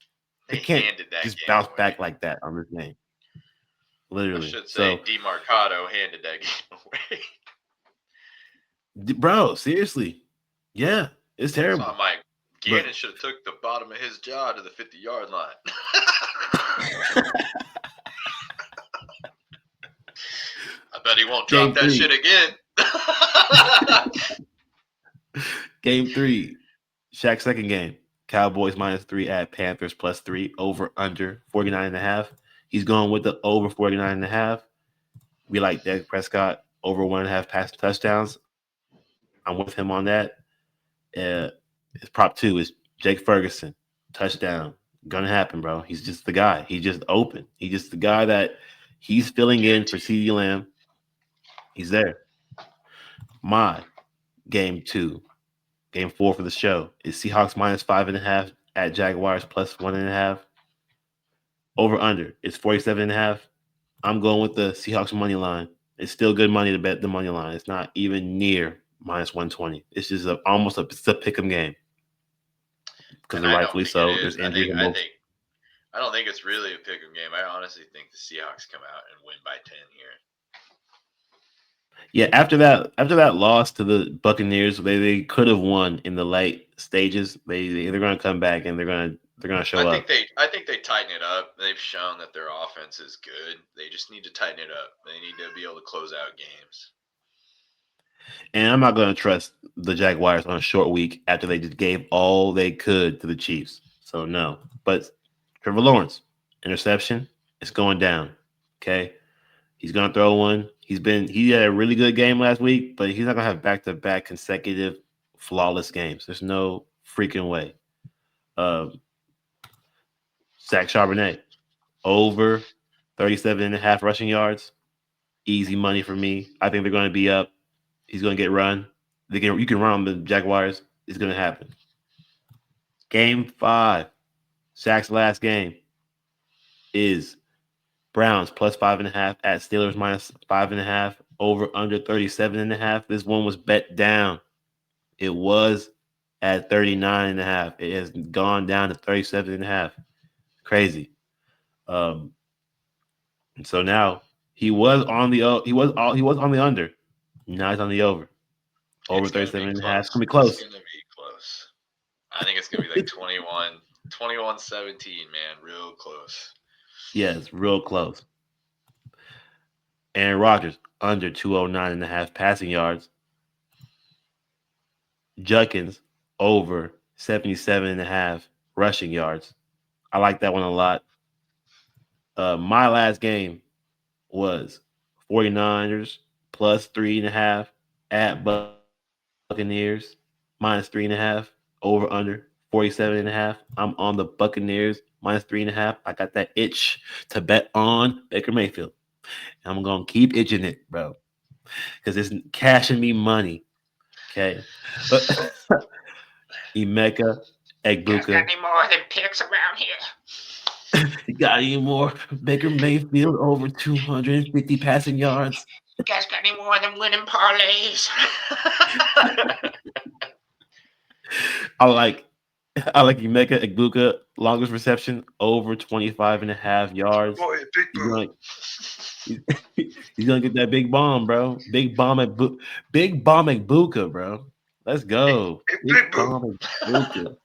They They can't handed that just game bounce away. back like that on this game. I Literally. should say So, DeMarcado handed that game away. bro, seriously, yeah, it's So terrible. I'm like, But Gannon should have took the bottom of his jaw to the 50-yard line. I bet he won't drop game that shit three, again. game three, Shaq's second game. Cowboys -3 at Panthers +3, over under 49.5. He's going with the over 49.5. We like Dak Prescott over 1.5 passing touchdowns. I'm with him on that. His prop two is Jake Ferguson touchdown. Gonna happen, bro. He's just the guy. He's just open. He's just the guy that he's filling in for Guaranteed. CeeDee Lamb. He's there. My game two, game four for the show is Seahawks -5.5 at Jaguars +1.5. Over under is 47.5. I'm going with the Seahawks money line. It's still good money to bet the money line. It's not even near -120. It's just it's a pick 'em game because And I don't rightfully think it so. There's is. I injuries think in I both. think I don't think it's really a pick'em game. I honestly think the Seahawks come out and win by 10 here. Yeah, after that loss to the Buccaneers, they could have won in the late stages. They're going to come back and they're going to show up. I think they tighten it up. They've shown that their offense is good. They just need to tighten it up. They need to be able to close out games. And I'm not going to trust the Jaguars on a short week after they just gave all they could to the Chiefs. So no. But Trevor Lawrence, interception, it's going down. Okay. He's gonna throw one. He had a really good game last week, but he's not gonna have back to back consecutive flawless games. There's no freaking way. Um, Zach Charbonnet over 37.5 rushing yards. Easy money for me. I think they're gonna be up. He's gonna get run. You can run on the Jaguars. It's gonna happen. Game 5, Shaq's last game is Browns plus 5.5 at Steelers minus 5.5. Over under 37.5. This one was bet down. It was at 39.5. It has gone down to 37.5. Crazy. Um, and so now he was on the under. Now he's on the over. Over It's gonna be 37.5. It's close. gonna be It's close. gonna be close. I think it's gonna be like 21-17, man. Real close. Yes, real close. Aaron Rodgers under 209.5 passing yards. Judkins over 77.5 rushing yards. I like that one a lot. My last game was 49ers plus 3.5 at Buccaneers minus 3.5 over under 47.5. I'm on the Buccaneers minus 3.5. I got that itch to bet on Baker Mayfield. I'm gonna keep itching it, bro, because it's cashing me money. Okay, but Emeka You guys got Egbuka. any more than picks around here? You got any more? Baker Mayfield over 250 passing yards. You guys got any more than winning parlays? I like I like Emeka Egbuka longest reception over 25.5 yards. Boy, big He's boo. gonna he's, he's gonna get that big bomb, bro. Big bomb Egbuka, bro. Let's go. Big Big boo. bomb Egbuka.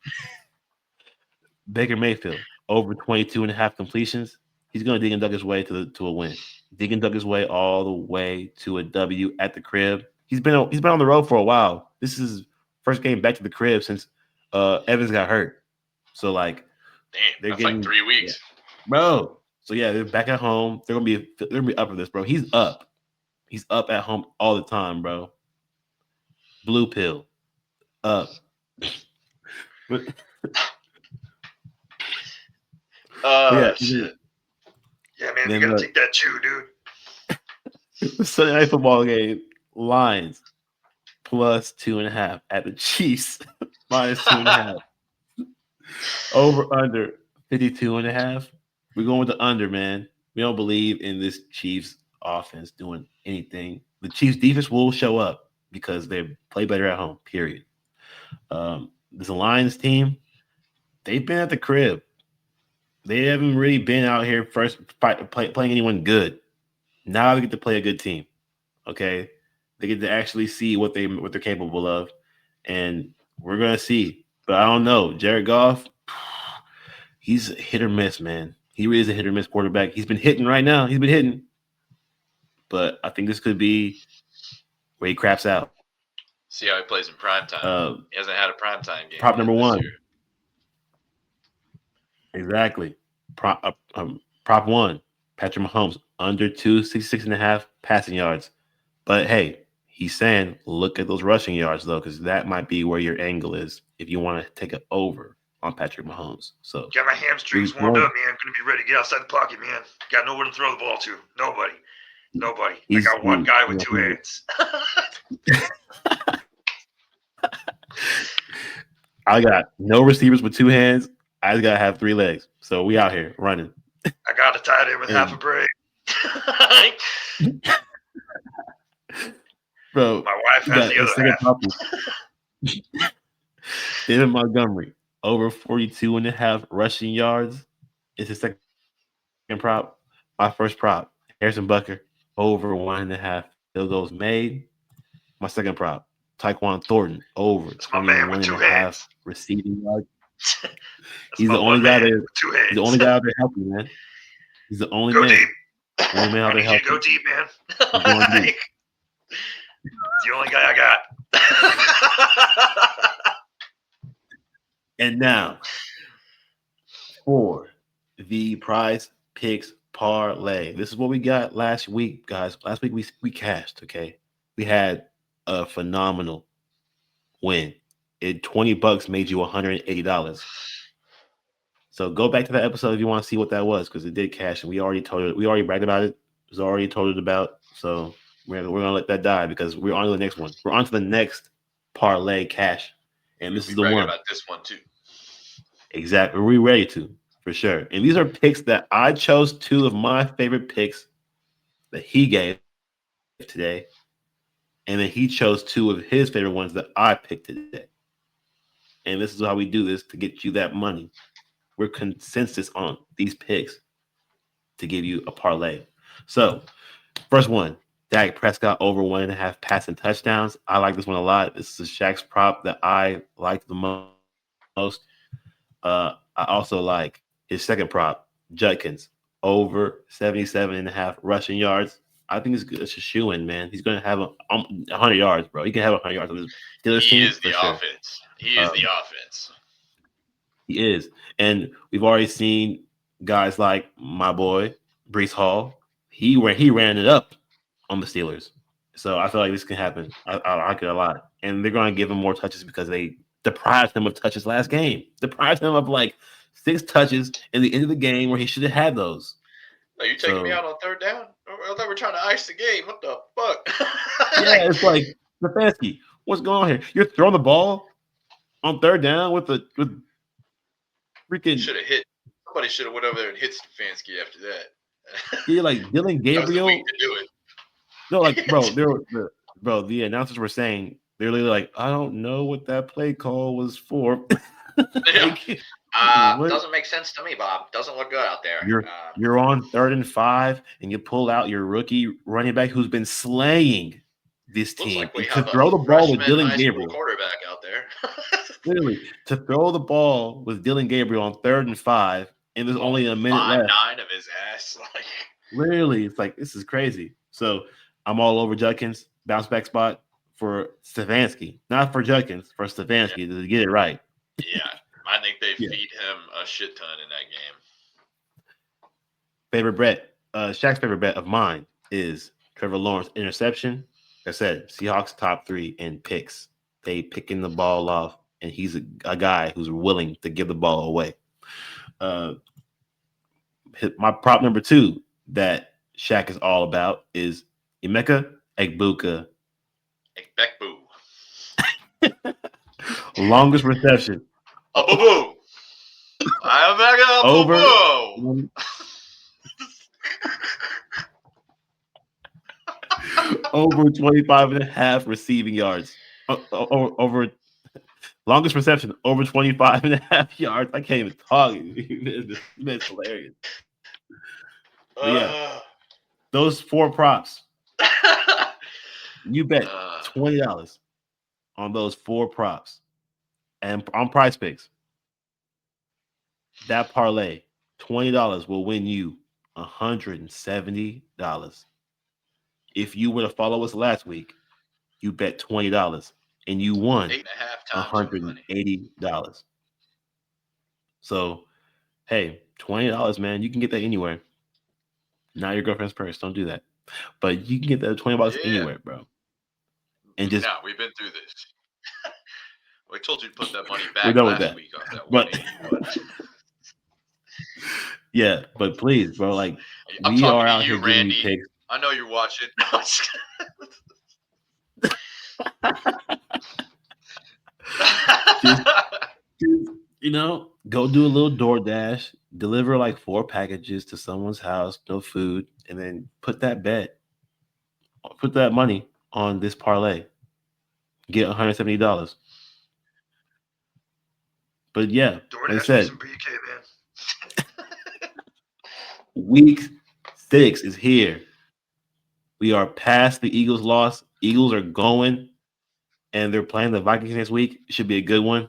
Baker Mayfield over 22.5 completions. He's gonna dig and dug his way to a win. Dig and dug his way all the way to a W at the crib. He's been on the road for a while. This is his first game back to the crib since Evans got hurt. So like Damn, they're that's like getting 3 weeks. bro. So yeah, they're back at home. They're gonna be up for this, bro. He's up. He's up at home all the time, bro. Blue pill up. But, but yeah, Oh shit. Yeah, man, you then gotta look, take that chew, dude. the Sunday night football game, Lions plus 2.5 at the Chiefs minus 2.5. Over under 52.5. We're going with the under, man. We don't believe in this Chiefs offense doing anything. The Chiefs defense will show up because they play better at home, period. This Lions team, they've been at the crib. They haven't really been out here playing anyone good. Now they get to play a good team. Okay, they get to actually see what they're capable of, and we're gonna see. But I don't know, Jared Goff. He's hit or miss, man. He really is a hit or miss quarterback. He's been hitting right now. He's been hitting, but I think this could be where he craps out. See how he plays in prime time. He hasn't had a prime time game Prop yet number this one, year. exactly. Prop one, Patrick Mahomes under 266.5 passing yards. But hey, he's saying look at those rushing yards though, because that might be where your angle is if you want to take it over on Patrick Mahomes. So Got my hamstrings warmed up, man. Gonna be ready to get outside the pocket, man. Got nowhere to throw the ball to. Nobody. Nobody. I he's got one guy with he's- two hands. I got no receivers with two hands. I just gotta have three legs. So we out here running. I got a tight end with half a And brain. bro, My wife you has got the a other second half. prop. David Montgomery over 42.5 rushing yards. It's his second prop. My first prop, Harrison Bucker over 1.5 field goals made. My second prop, Tyquan Thornton over That's my man with 21 and two a half hands. receiving yards. That's He's my the only one guy man there. with two He's the hands. only guy out there helping, man. He's the only Go deep. man. Only man out I there need you to go helping. deep, man. He's going deep. It's the only guy I got. And now for the prize picks parlay. This is what we got last week, guys. Last week we cashed, okay? We had a phenomenal win. It $20 made you $180. So go back to that episode if you want to see what that was, because it did cash, and we already told it. We already bragged about it. It was already told it about. So we're gonna let that die because we're on to the next one. We're on to the next parlay cash, and this We is the bragging one. about this one too. Exactly. We're ready to, for sure. And these are picks that I chose two of my favorite picks that he gave today. And then he chose two of his favorite ones that I picked today. And this is how we do this to get you that money. We're consensus on these picks to give you a parlay. So, first one, Dak Prescott over 1.5 passing touchdowns. I like this one a lot. This is a Shaq's prop that I like the most. I also like his second prop, Judkins, over 77.5 rushing yards. I think it's good. It's a shoe in, man. He's going to have 100 yards, bro. He can have 100 yards on this Steelers He team is for the sure. offense. He is Um, the offense. he is. And we've already seen guys like my boy, Brees Hall. He ran it up on the Steelers. So I feel like this can happen. I like it a lot. And they're going to give him more touches because they deprived him of touches last game. Deprived him of like 6 touches in the end of the game where he should have had those. Are you taking me So out on third down? I thought we're trying to ice the game. What the fuck? yeah, it's like Stefanski. What's going on here? You're throwing the ball on third down with freaking Should have hit. Somebody should have went over there and hit Stefanski after that. yeah, like Dylan That was the week Gabriel. to do No, like bro, it. the announcers were saying they're literally like, I don't know what that play call was for. Yeah. Like what? Doesn't make sense to me, Bob. Doesn't look good out there. You're on 3rd and 5, and you pull out your rookie running back who's been slaying this Looks team, like we and to have a throw the ball with freshman Dylan high school Gabriel. quarterback out there. Literally, to throw the ball with Dylan Gabriel on 3rd and 5, and there's only a minute left. 5'9" of his ass. Like Literally, it's like this is crazy. So I'm all over Judkins bounce back spot for Stefanski, not for Judkins, for Stefanski to get it right. yeah, I think they Yeah. feed him a shit ton in that game. Favorite bet, Shaq's favorite bet of mine is Trevor Lawrence interception. Like I said, Seahawks top 3 in picks. They picking the ball off, and he's a guy who's willing to give the ball away. Uh, my prop number 2 that Shaq is all about is Emeka Egbuka. Ekbekboo. Longest reception A boo boo. I am back a over boo boo. over 25.5 receiving yards. Over longest reception over 25.5 yards. I can't even talk. This man's hilarious. But yeah, those 4 props. You bet $20 on those 4 props. And on Prize Picks, that parlay, $20 will win you $170. If you were to follow us last week, you bet $20 and you won 8.5 times your money. $180. So, hey, $20, man, you can get that anywhere. Not your girlfriend's purse. Don't do that. But you can get that $20 anywhere, bro. And just we've been through this. I told you to put that money we're back done with last that. week off that But 180. yeah, but please, bro, like I'm we talking are to out you, here giving you Randy. picks. I know you're watching. Just, you know, go do a little DoorDash, deliver like 4 packages to someone's house, no food, and then put that money on this parlay. Get $170. But yeah, like I DoorDash me said, some BK, man. week 6 is here. We are past the Eagles' loss. Eagles are going, and they're playing the Vikings next week. It should be a good one.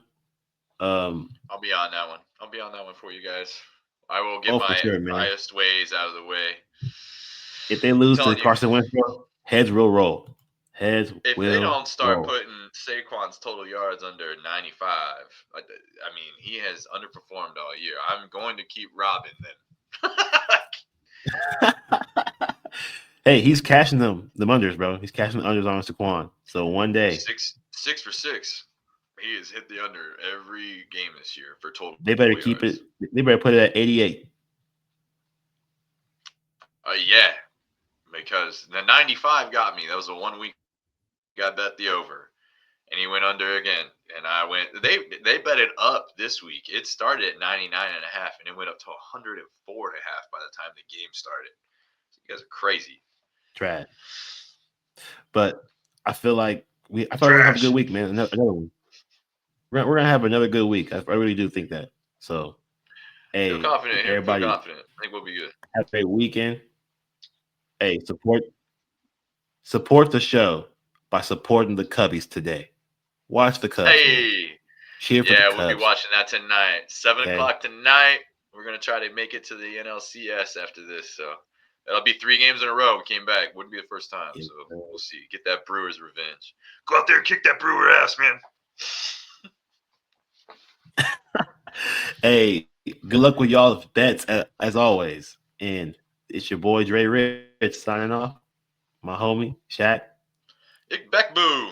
I'll be on that one. I'll be on that one for you guys. I will get Oh, for my sure, man. biased ways out of the way. If they lose to Telling you, Carson Wentz, bro, heads will roll. Heads if they will don't start roll. putting Saquon's total yards under 95, I mean, he has underperformed all year. I'm going to keep robbing them. Hey, he's cashing them unders, bro. He's cashing the unders on Saquon. So one day six for six. He has hit the under every game this year for total they better yards. keep it. They better put it at 88. Yeah, because the 95 got me. That was the 1 week I bet the over, and he went under again. And I went. They bet it up this week. It started at 99.5, and it went up to 104.5 by the time the game started. You guys are crazy. Trash. But I feel like we're gonna have a good Trash. week, man. Another one. We're gonna have another good week. I really do think that. So, Feel hey, confident here. Feel everybody, confident. I think we'll be good. have a great weekend. Hey, support the show by supporting the Cubbies today. Watch the Cubs, man. Hey, Cheer for the yeah, Cubs. we'll be watching that tonight. 7:00 tonight. We're gonna try to make it to the NLCS after this. So that'll be 3 games in a row. We came back. Wouldn't be the first time. Yeah, So we'll see. Get that Brewers revenge. Go out there and kick that Brewer ass, man. Hey, good luck with y'all's bets as always. And it's your boy Dre Rich signing off. My homie Shaq. Ik back boo.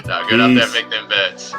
Now, good out there, Peace. make them bets.